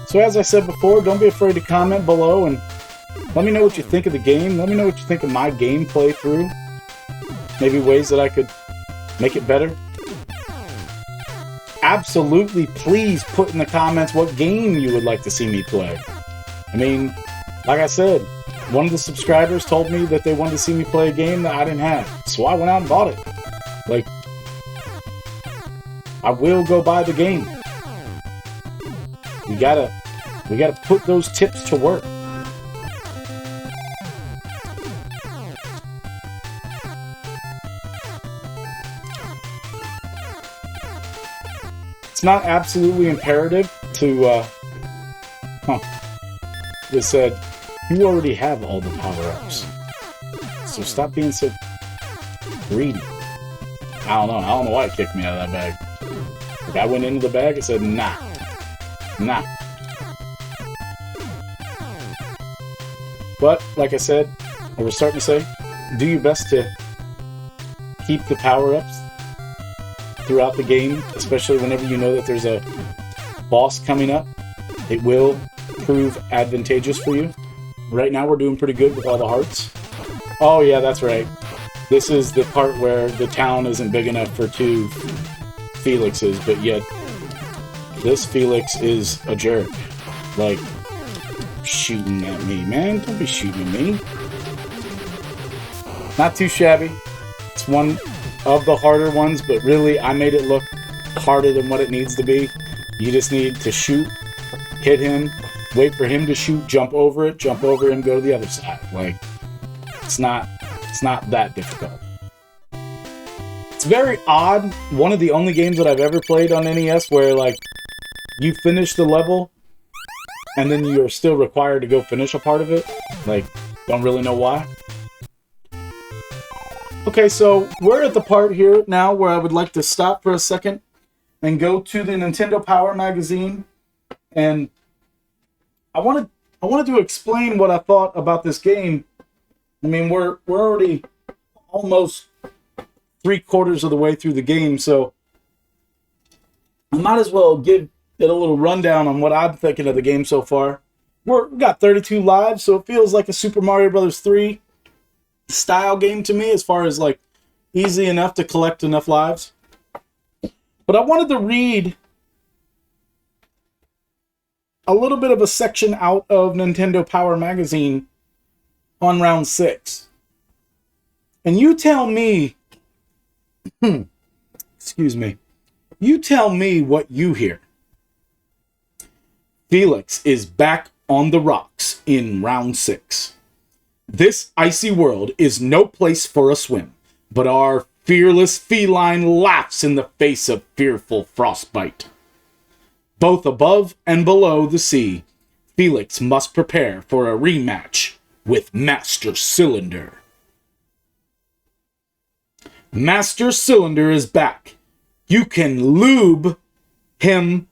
[SPEAKER 1] So as I said before, don't be afraid to comment below and let me know what you think of the game. Let me know what you think of my game playthrough. Maybe ways that I could make it better. Absolutely, please put in the comments what game you would like to see me play. I mean, like I said, one of the subscribers told me that they wanted to see me play a game that I didn't have. So I went out and bought it. Like, I will go buy the game. We gotta put those tips to work. It's not absolutely imperative to, They said, you already have all the power-ups. So stop being so greedy. I don't know why it kicked me out of that bag. Like I went into the bag and said, nah. Nah. But, like I said, or we're starting to say, do your best to keep the power-ups throughout the game, especially whenever you know that there's a boss coming up. It will prove advantageous for you. Right now we're doing pretty good with all the hearts. Oh yeah, that's right. This is the part where the town isn't big enough for 2 Felixes, but yet this Felix is a jerk. Like, shooting at me, man. Don't be shooting at me. Not too shabby. It's one of the harder ones, but really, I made it look harder than what it needs to be. You just need to shoot, hit him, wait for him to shoot, jump over him, go to the other side. Like, it's not that difficult. It's very odd. One of the only games that I've ever played on NES where, like, you finish the level, and then you're still required to go finish a part of it. Like, don't really know why. Okay, so we're at the part here now where I would like to stop for a second and go to the Nintendo Power magazine, and I wanted to explain what I thought about this game. I mean, we're already almost 3/4 of the way through the game, so I might as well give it a little rundown on what I'm thinking of the game so far. We've got 32 lives, so it feels like a Super Mario Bros. 3 style game to me, as far as like easy enough to collect enough lives. But I wanted to read a little bit of a section out of Nintendo Power magazine on round 6. And you tell me, excuse me, you tell me what you hear. Felix is back on the rocks in round 6. This icy world is no place for a swim, but our fearless feline laughs in the face of fearful frostbite. Both above and below the sea, Felix must prepare for a rematch with Master Cylinder. Master Cylinder is back. You can lube him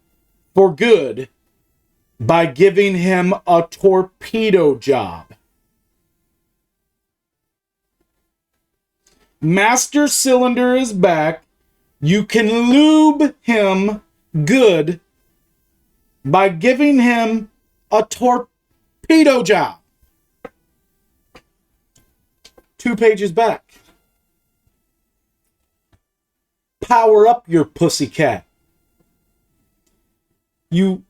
[SPEAKER 1] for good by giving him a torpedo job. Master Cylinder is back. You can lube him good by giving him a torpedo job. 2 pages back. Power up your pussycat. You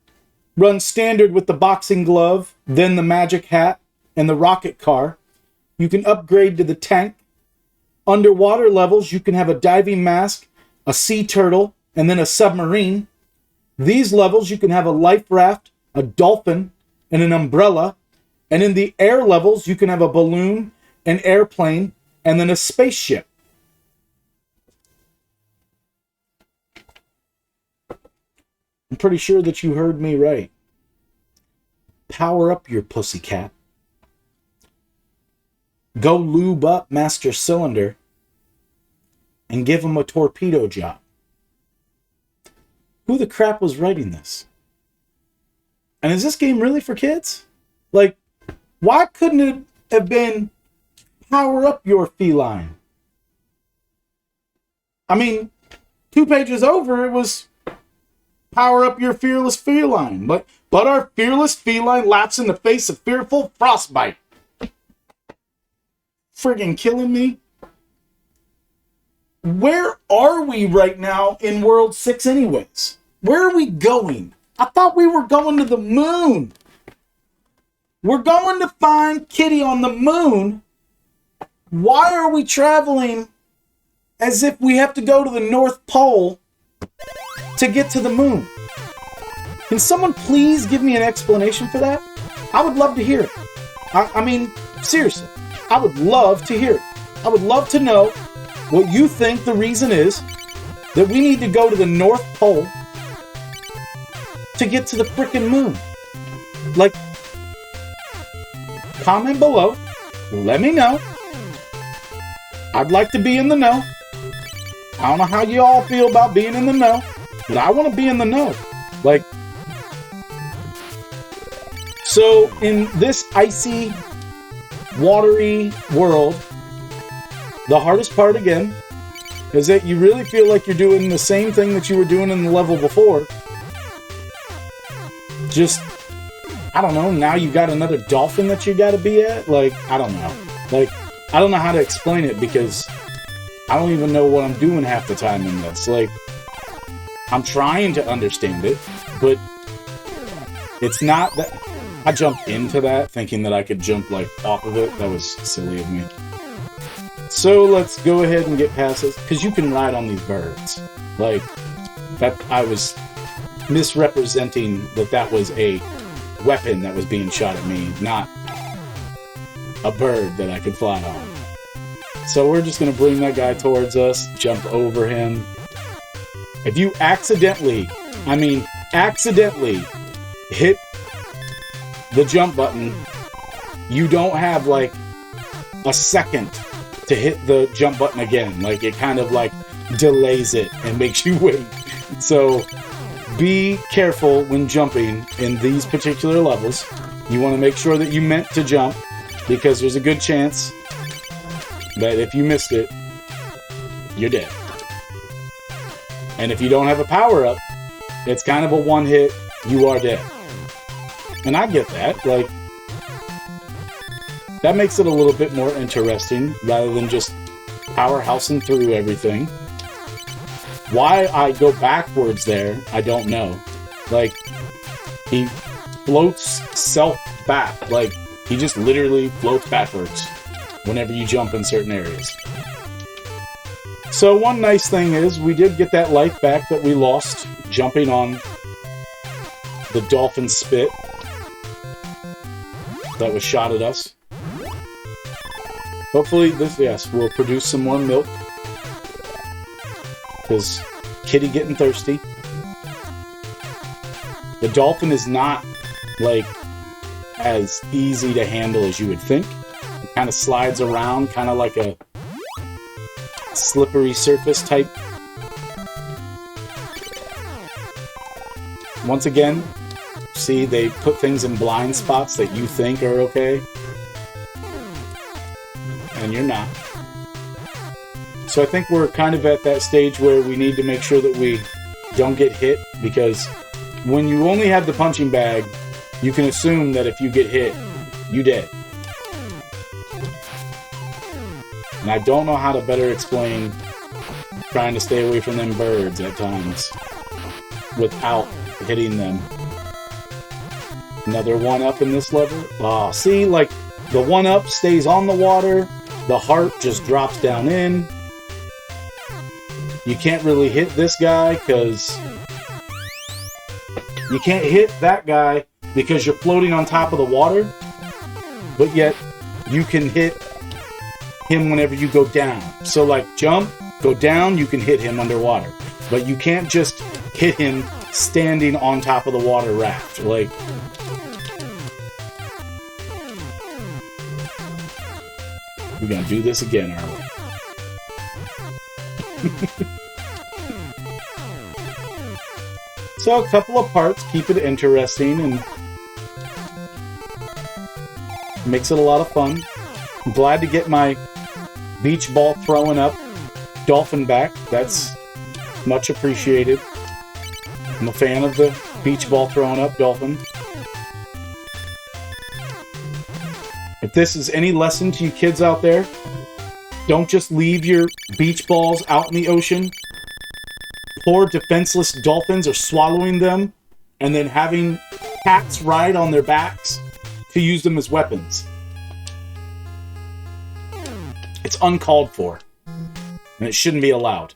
[SPEAKER 1] run standard with the boxing glove, then the magic hat, and the rocket car. You can upgrade to the tank. Underwater levels, you can have a diving mask, a sea turtle, and then a submarine. These levels, you can have a life raft, a dolphin, and an umbrella. And in the air levels, you can have a balloon, an airplane, and then a spaceship. I'm pretty sure that you heard me right. Power up your pussycat. Go lube up Master Cylinder and give him a torpedo job. Who the crap was writing this? And is this game really for kids? Like, why couldn't it have been power up your feline? I mean, 2 pages over, it was power up your fearless feline. But our fearless feline laughs in the face of fearful frostbite. Friggin' killing me. Where are we right now in World 6 anyways? Where are we going? I thought we were going to the moon. We're going to find Kitty on the moon. Why are we traveling as if we have to go to the North Pole to get to the moon? Can someone please give me an explanation for that? I would love to hear it. I mean, seriously, I would love to hear it. I would love to know what you think the reason is that we need to go to the North Pole to get to the frickin' moon. Like, comment below. Let me know. I'd like to be in the know. I don't know how you all feel about being in the know, but I want to be in the know. Like, so in this icy, watery world, the hardest part again is that you really feel like you're doing the same thing that you were doing in the level before. Just, I don't know, now you got another dolphin that you got to be at? Like, I don't know. Like, I don't know how to explain it because I don't even know what I'm doing half the time in this. Like, I'm trying to understand it, but it's not that... I jumped into that thinking that I could jump, like, off of it. That was silly of me. So let's go ahead and get past this, because you can ride on these birds. Like, that I was misrepresenting that was a weapon that was being shot at me, not a bird that I could fly on. So we're just going to bring that guy towards us, jump over him. If you accidentally hit the jump button, you don't have like a second to hit the jump button again. Like, it kind of like delays it and makes you wait. So be careful when jumping in these particular levels. You want to make sure that you meant to jump, because there's a good chance that if you missed it, you're dead. And if you don't have a power-up, it's kind of a one hit, you are dead. And I get that. Like, that makes it a little bit more interesting rather than just powerhousing through everything. Why I go backwards there, I don't know. Like, he floats self back. Like, he just literally floats backwards whenever you jump in certain areas. So one nice thing is we did get that life back that we lost jumping on the dolphin spit that was shot at us. Hopefully this, yes, will produce some more milk. Because Kitty getting thirsty. The dolphin is not, like, as easy to handle as you would think. It kind of slides around, kind of like a slippery surface type. Once again, see, they put things in blind spots that you think are okay. And you're not. So I think we're kind of at that stage where we need to make sure that we don't get hit, because when you only have the punching bag, you can assume that if you get hit, you dead. And I don't know how to better explain trying to stay away from them birds at times without hitting them. Another 1-up in this level. Oh, see, like, the 1-up stays on the water, the heart just drops down in. You can't really hit this guy because you can't hit that guy because you're floating on top of the water, but yet you can hit him whenever you go down. So like jump, go down, you can hit him underwater, but you can't just hit him standing on top of the water raft. Like, we're gonna do this again, aren't we? So a couple of parts keep it interesting and makes it a lot of fun. I'm glad to get my beach ball throwing up dolphin back. That's much appreciated. I'm a fan of the beach ball throwing up dolphin. If this is any lesson to you kids out there, don't just leave your beach balls out in the ocean. Poor defenseless dolphins are swallowing them and then having cats ride on their backs to use them as weapons. It's uncalled for, and it shouldn't be allowed.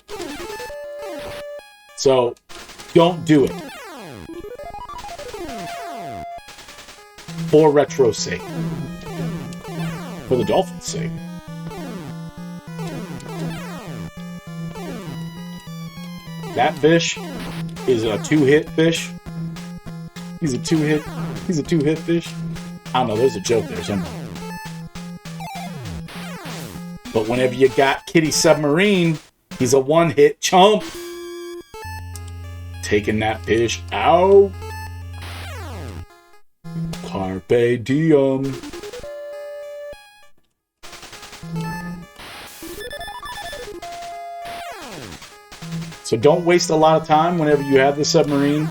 [SPEAKER 1] So, don't do it. For retro's sake. For the dolphin's sake. That fish is a 2-hit fish. He's a 2-hit fish. I don't know, there's a joke there somewhere. But whenever you got Kitty Submarine, he's a 1-hit chump. Taking that fish out. Carpe diem. So don't waste a lot of time whenever you have the submarine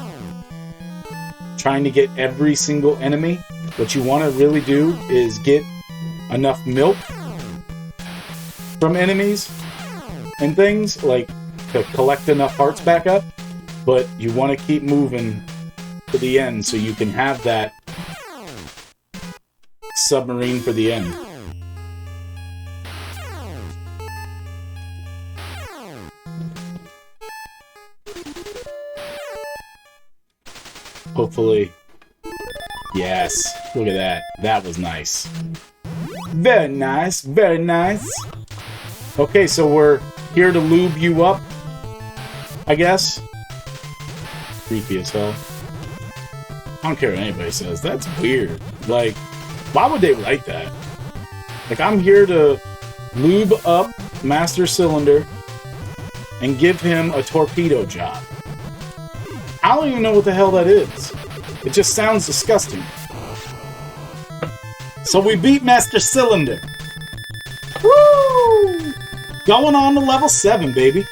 [SPEAKER 1] trying to get every single enemy. What you want to really do is get enough milk from enemies and things, like to collect enough hearts back up. But you want to keep moving to the end so you can have that submarine for the end. Hopefully. Yes. Look at that. That was nice. Very nice. Very nice. Okay, so we're here to lube you up, I guess. Creepy as hell. I don't care what anybody says. That's weird. Like, why would they write that? Like, I'm here to lube up Master Cylinder and give him a torpedo job. I don't even know what the hell that is. It just sounds disgusting. So we beat Master Cylinder. Woo! Going on to level 7, baby.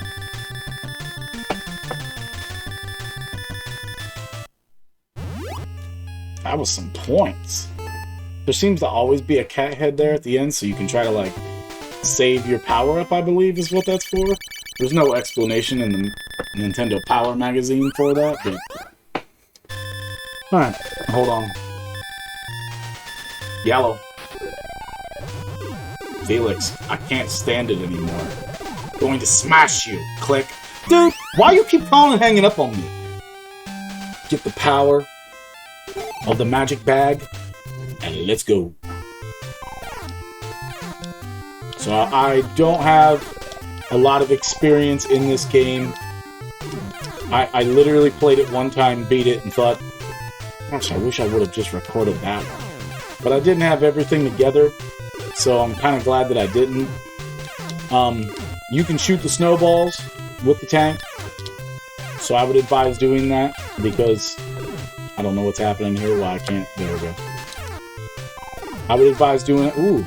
[SPEAKER 1] That was some points. There seems to always be a cat head there at the end, so you can try to, like, save your power-up, I believe is what that's for. There's no explanation in the Nintendo Power magazine for that, but... Alright, hold on. Yellow. Felix, I can't stand it anymore. Going to smash you. Click. Dude, why you keep calling and hanging up on me? Get the power of the magic bag, and let's go. So I don't have a lot of experience in this game. I literally played it one time, beat it, and thought, gosh, I wish I would have just recorded that one. But I didn't have everything together, so I'm kind of glad that I didn't. You can shoot the snowballs with the tank. So I would advise doing that because I don't know what's happening here. Why I can't. There we go. I would advise doing it. Ooh.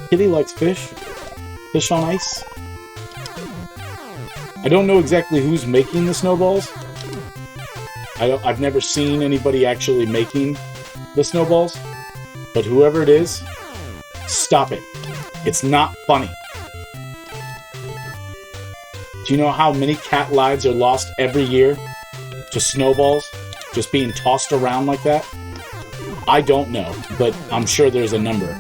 [SPEAKER 1] Kitty likes fish. Fish on ice. I don't know exactly who's making the snowballs. I've never seen anybody actually making the snowballs. But whoever it is, stop it. It's not funny. Do you know how many cat lives are lost every year to snowballs just being tossed around like that? I don't know, but I'm sure there's a number.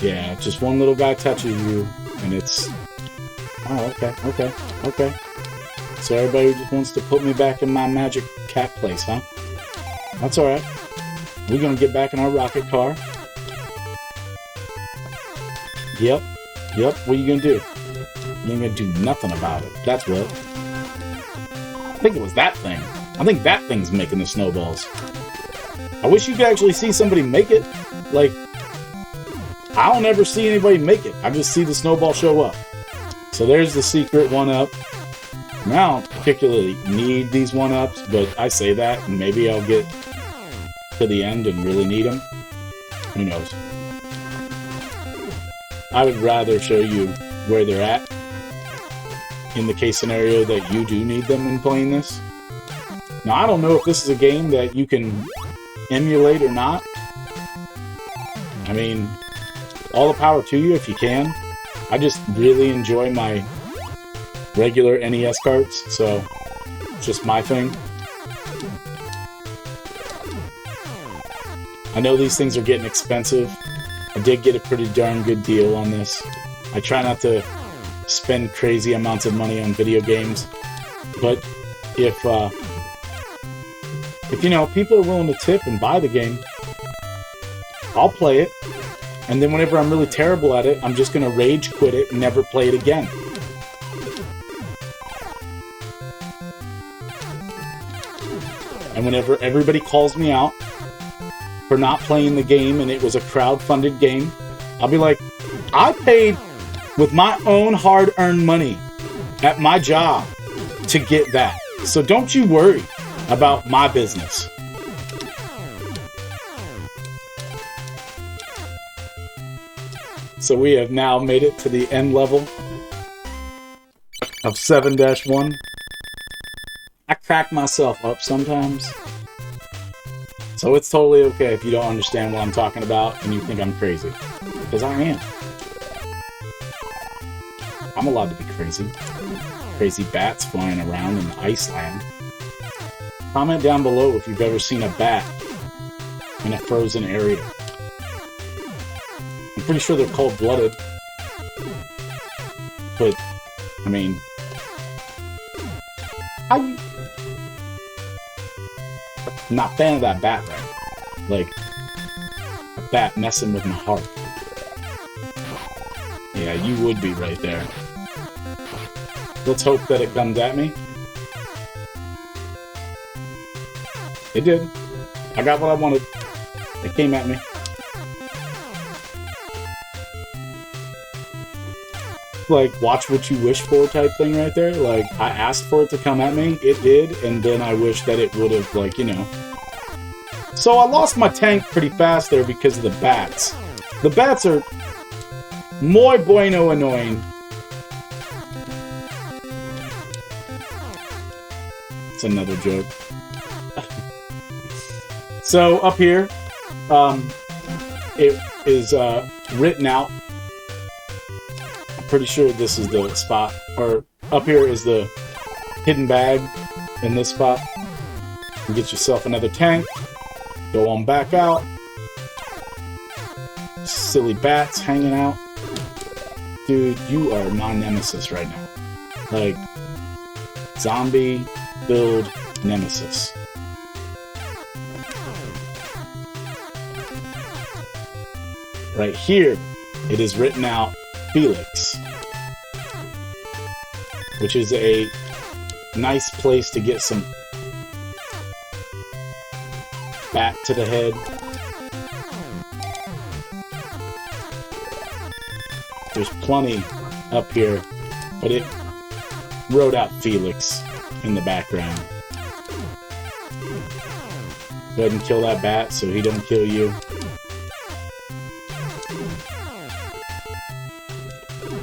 [SPEAKER 1] Yeah, just one little guy touches you, and it's... Oh, okay. So everybody just wants to put me back in my magic cat place, huh? That's alright. We're gonna get back in our rocket car. Yep. What are you gonna do? You ain't gonna do nothing about it. That's what. I think it was that thing. I think that thing's making the snowballs. I wish you could actually see somebody make it. Like, I don't ever see anybody make it. I just see the snowball show up. So there's the secret 1-up. I don't particularly need these 1-ups, but I say that, and maybe I'll get to the end and really need them. Who knows? I would rather show you where they're at in the case scenario that you do need them in playing this. Now, I don't know if this is a game that you can emulate or not. I mean, all the power to you if you can. I just really enjoy my regular NES carts, so it's just my thing. I know these things are getting expensive. I did get a pretty darn good deal on this. I try not to spend crazy amounts of money on video games, but if you know, people are willing to tip and buy the game, I'll play it, and then whenever I'm really terrible at it, I'm just gonna rage quit it and never play it again. And whenever everybody calls me out for not playing the game and it was a crowd-funded game, I'll be like, I paid with my own hard-earned money at my job to get that. So don't you worry about my business. So we have now made it to the end level of 7-1. I crack myself up sometimes. So it's totally okay if you don't understand what I'm talking about and you think I'm crazy. Because I am. I'm allowed to be crazy. Crazy bats flying around in the Iceland. Comment down below if you've ever seen a bat in a frozen area. I'm pretty sure they're cold-blooded. But, I mean... I'm not a fan of that bat right? Like, a bat messing with my heart. Yeah, you would be right there. Let's hope that it comes at me. It did. I got what I wanted. It came at me. Like, watch what you wish for type thing right there. Like, I asked for it to come at me. It did. And then I wish that it would have, like, you know. So I lost my tank pretty fast there because of the bats. The bats are muy bueno annoying. It's another joke. So up here, it is written out. I'm pretty sure this is the spot, or up here is the hidden bag in this spot. You get yourself another tank. Go on back out. Silly bats hanging out. Dude, you are my nemesis right now. Like, zombie-filled nemesis. Right here, it is written out Felix, which is a nice place to get some bat to the head. There's plenty up here, but it wrote out Felix in the background. Go ahead and kill that bat so he don't kill you.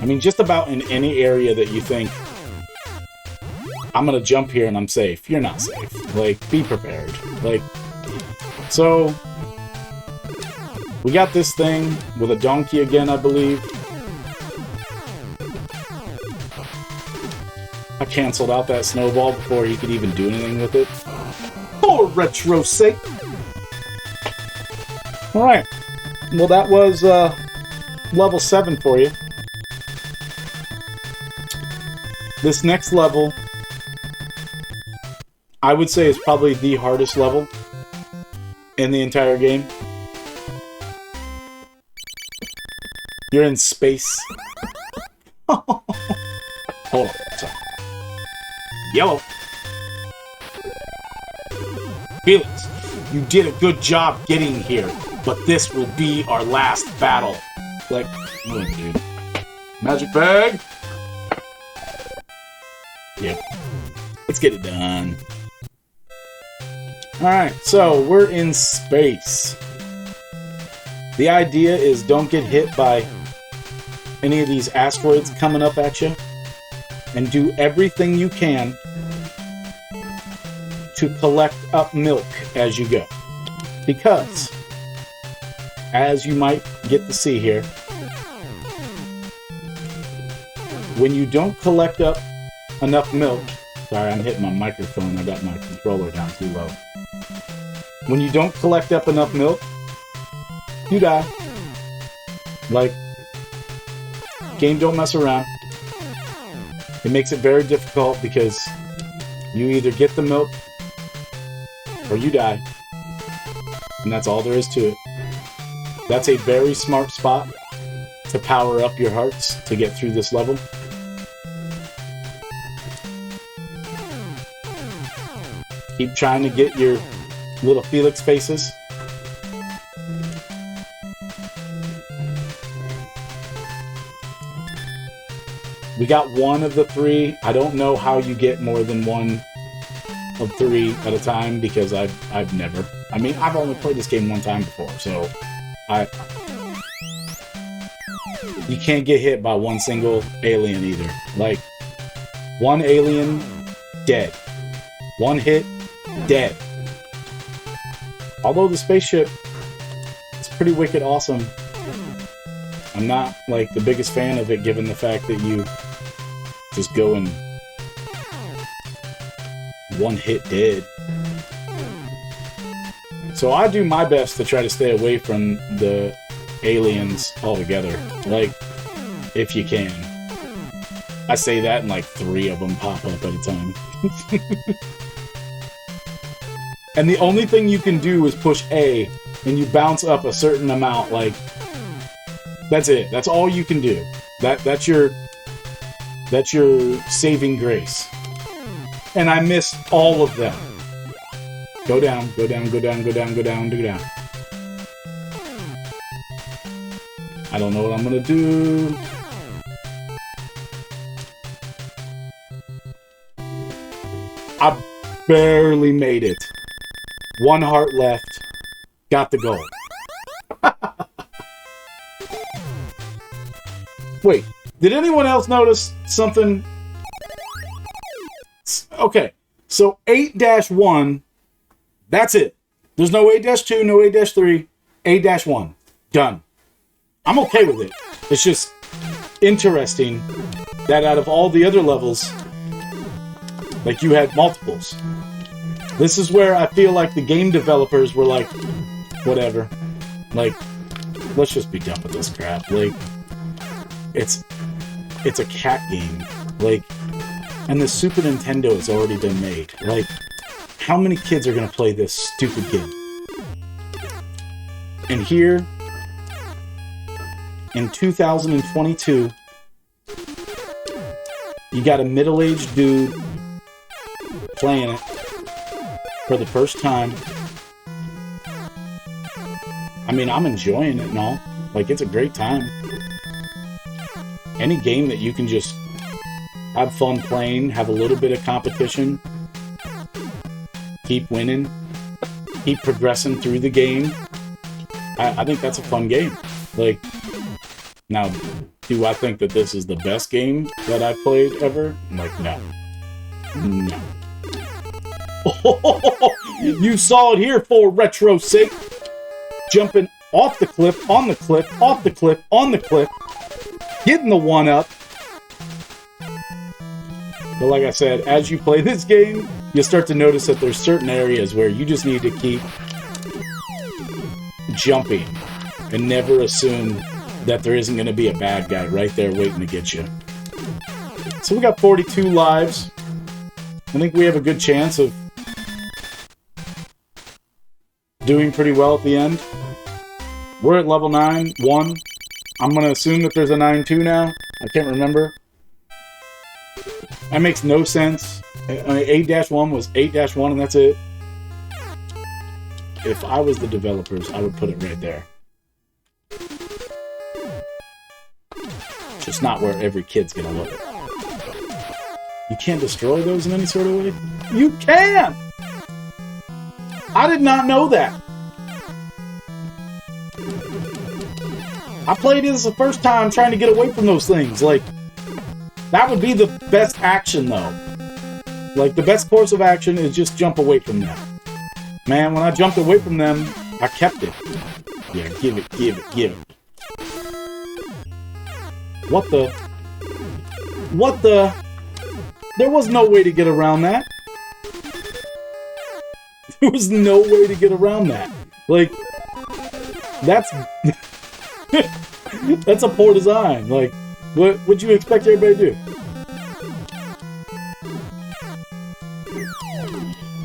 [SPEAKER 1] I mean, just about in any area that you think, I'm gonna jump here and I'm safe. You're not safe. Like, be prepared. Like, so, we got this thing with a donkey again, I believe. I canceled out that snowball before he could even do anything with it. For retro's sake. Alright. Well, that was level 7 for you. This next level, I would say, is probably the hardest level in the entire game. You're in space. Hold on. Sorry. Yellow. Felix, you did a good job getting here, but this will be our last battle. Like, oh, dude. Magic bag. Yeah. Let's get it done. Alright, so we're in space. The idea is don't get hit by any of these asteroids coming up at you, and do everything you can to collect up milk as you go. Because, as you might get to see here, when you don't collect up enough milk... Sorry, I'm hitting my microphone. I got my controller down too low. When you don't collect up enough milk, you die. Like, game don't mess around. It makes it very difficult because you either get the milk or you die. And that's all there is to it. That's a very smart spot to power up your hearts to get through this level. Keep trying to get your little Felix faces. We got one of the 3. I don't know how you get more than one of 3 at a time because I've never. I mean, I've only played this game one time before, so you can't get hit by one single alien either. Like, one alien, dead. One hit, dead. Although the spaceship is pretty wicked awesome, I'm not, like, the biggest fan of it given the fact that you just go and one hit dead. So I do my best to try to stay away from the aliens altogether. Like, if you can. I say that and like 3 of them pop up at a time. And the only thing you can do is push A and you bounce up a certain amount. Like, that's it. That's all you can do. That's your saving grace. And I missed all of them. Go down, go down, go down, go down, go down, go down. I don't know what I'm gonna do. I barely made it. 1 heart left. Got the goal. Wait, did anyone else notice something? Okay, so 8-1, that's it. There's no 8-2, no 8-3, 8-1. Done. I'm okay with it. It's just interesting that out of all the other levels, like, you had multiples. This is where I feel like the game developers were like, whatever. Like, let's just be done with this crap. Like, it's a cat game. Like, and the Super Nintendo has already been made. Like, how many kids are going to play this stupid game? And here, in 2022, you got a middle-aged dude playing it for the first time. I mean, I'm enjoying it and all. Like, it's a great time. Any game that you can just have fun playing, have a little bit of competition, keep winning, keep progressing through the game, I think that's a fun game. Like, now, do I think that this is the best game that I've played ever? I'm like, no. No. You saw it here for retro's sake. Jumping off the cliff, on the cliff, off the cliff, on the cliff. Getting the one up. But like I said, as you play this game, you'll start to notice that there's certain areas where you just need to keep jumping and never assume that there isn't going to be a bad guy right there waiting to get you. So we got 42 lives. I think we have a good chance of doing pretty well at the end. We're at level 9, 1. I'm going to assume that there's a 9-2 now. I can't remember. That makes no sense. 8-1 was 8-1 and that's it. If I was the developers, I would put it right there. Just not where every kid's going to look. You can't destroy those in any sort of way? You can! I did not know that. I played this the first time trying to get away from those things. Like, that would be the best action, though. Like, the best course of action is just jump away from them. Man, when I jumped away from them, I kept it. Yeah, give it, give it, give it. What the? What the? There was no way to get around that. There was no way to get around that. Like, that's... that's a poor design. Like, what would you expect everybody to do?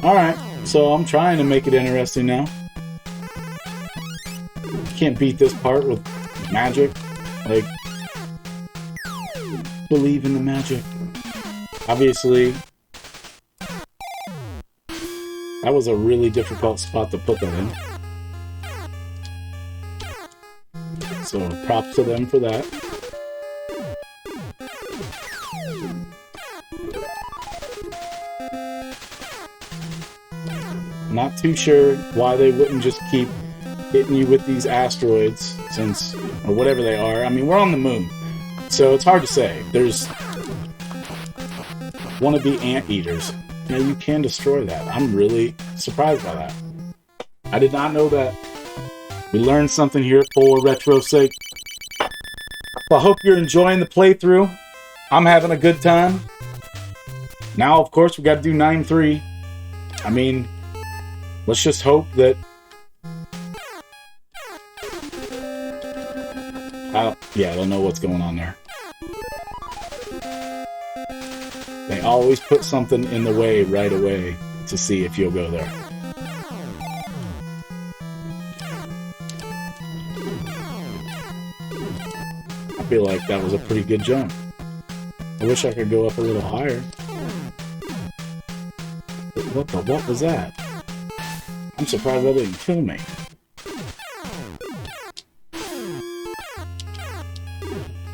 [SPEAKER 1] Alright, so I'm trying to make it interesting now. Can't beat this part with magic. Like, believe in the magic. Obviously, that was a really difficult spot to put that in. So, props to them for that. Not too sure why they wouldn't just keep hitting you with these asteroids, since, or whatever they are. I mean, we're on the moon, so it's hard to say. There's wannabe anteaters. Yeah, you can destroy that. I'm really surprised by that. I did not know that. We learned something here for retro's sake. Well, I hope you're enjoying the playthrough. I'm having a good time. Now, of course, we got to do 9-3. I mean, let's just hope that... I don't know what's going on there. They always put something in the way right away to see if you'll go there. I feel like that was a pretty good jump. I wish I could go up a little higher. What was that? I'm surprised that didn't kill me.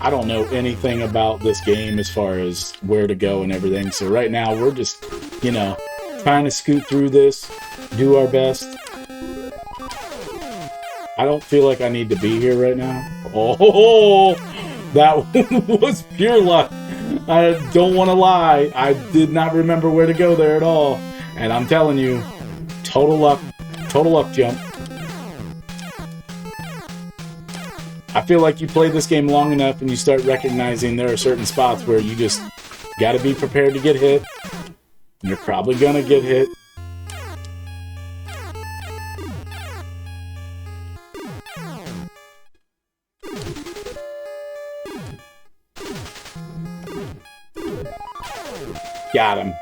[SPEAKER 1] I don't know anything about this game as far as where to go and everything, so right now we're just, you know, trying to scoot through this, do our best. I don't feel like I need to be here right now. Oh, that was pure luck. I don't want to lie. I did not remember where to go there at all. And I'm telling you, total luck jump. I feel like you play this game long enough and you start recognizing there are certain spots where you just gotta be prepared to get hit. You're probably gonna get hit. Got him.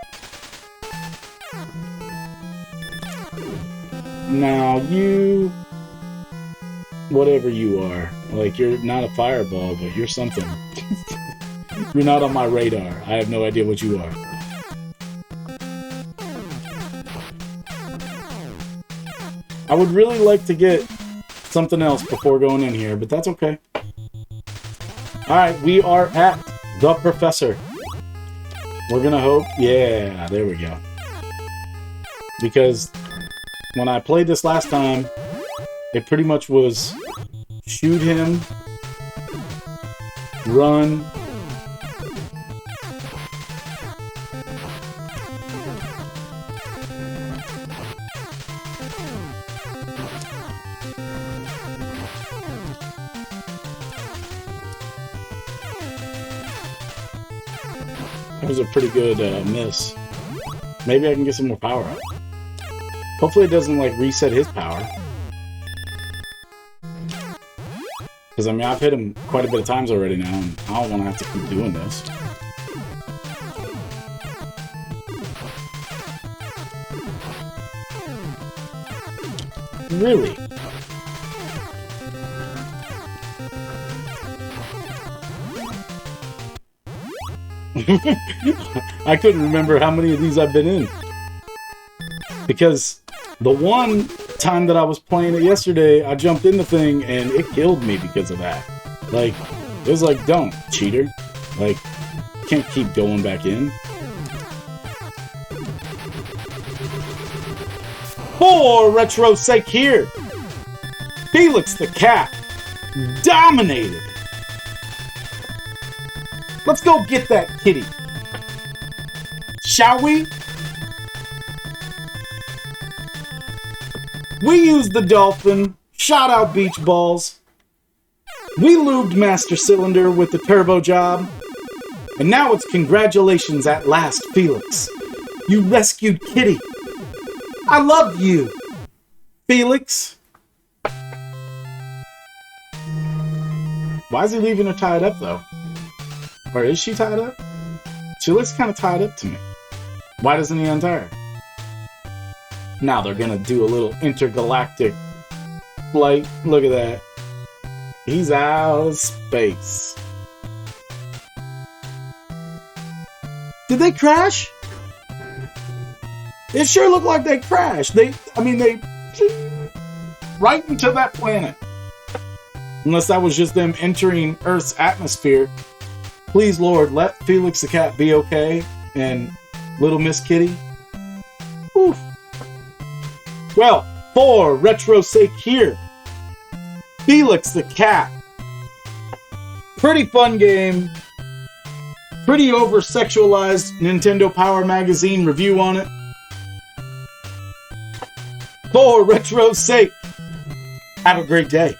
[SPEAKER 1] Now you... whatever you are. Like, you're not a fireball, but you're something. You're not on my radar. I have no idea what you are. I would really like to get something else before going in here, but that's okay. Alright, we are at the Professor. We're gonna hope... Yeah, there we go. Because when I played this last time, it pretty much was shoot him, run, that was a pretty good miss. Maybe I can get some more power up. Hopefully it doesn't, like, reset his power. Because, I mean, I've hit him quite a bit of times already now, and I don't want to have to keep doing this. Really? I couldn't remember how many of these I've been in. Because the one time that I was playing it yesterday, I jumped in the thing and it killed me because of that. Like, it was like, don't, cheater. Like, can't keep going back in. For retro's sake here, Felix the cat dominated. Let's go get that kitty. Shall we? We used the dolphin, shot out beach balls. We lubed Master Cylinder with the turbo job. And now it's congratulations at last, Felix. You rescued Kitty. I love you, Felix. Why is he leaving her tied up, though? Or is she tied up? She looks kind of tied up to me. Why doesn't he untie her? Now they're gonna do a little intergalactic flight. Look at that. He's out of space. Did they crash? It sure looked like they crashed. They right into that planet. Unless that was just them entering Earth's atmosphere. Please, Lord, let Felix the cat be okay. And little Miss Kitty. Oof. Well, for retro's sake here, Felix the cat. Pretty fun game. Pretty over-sexualized Nintendo Power Magazine review on it. For retro's sake, have a great day.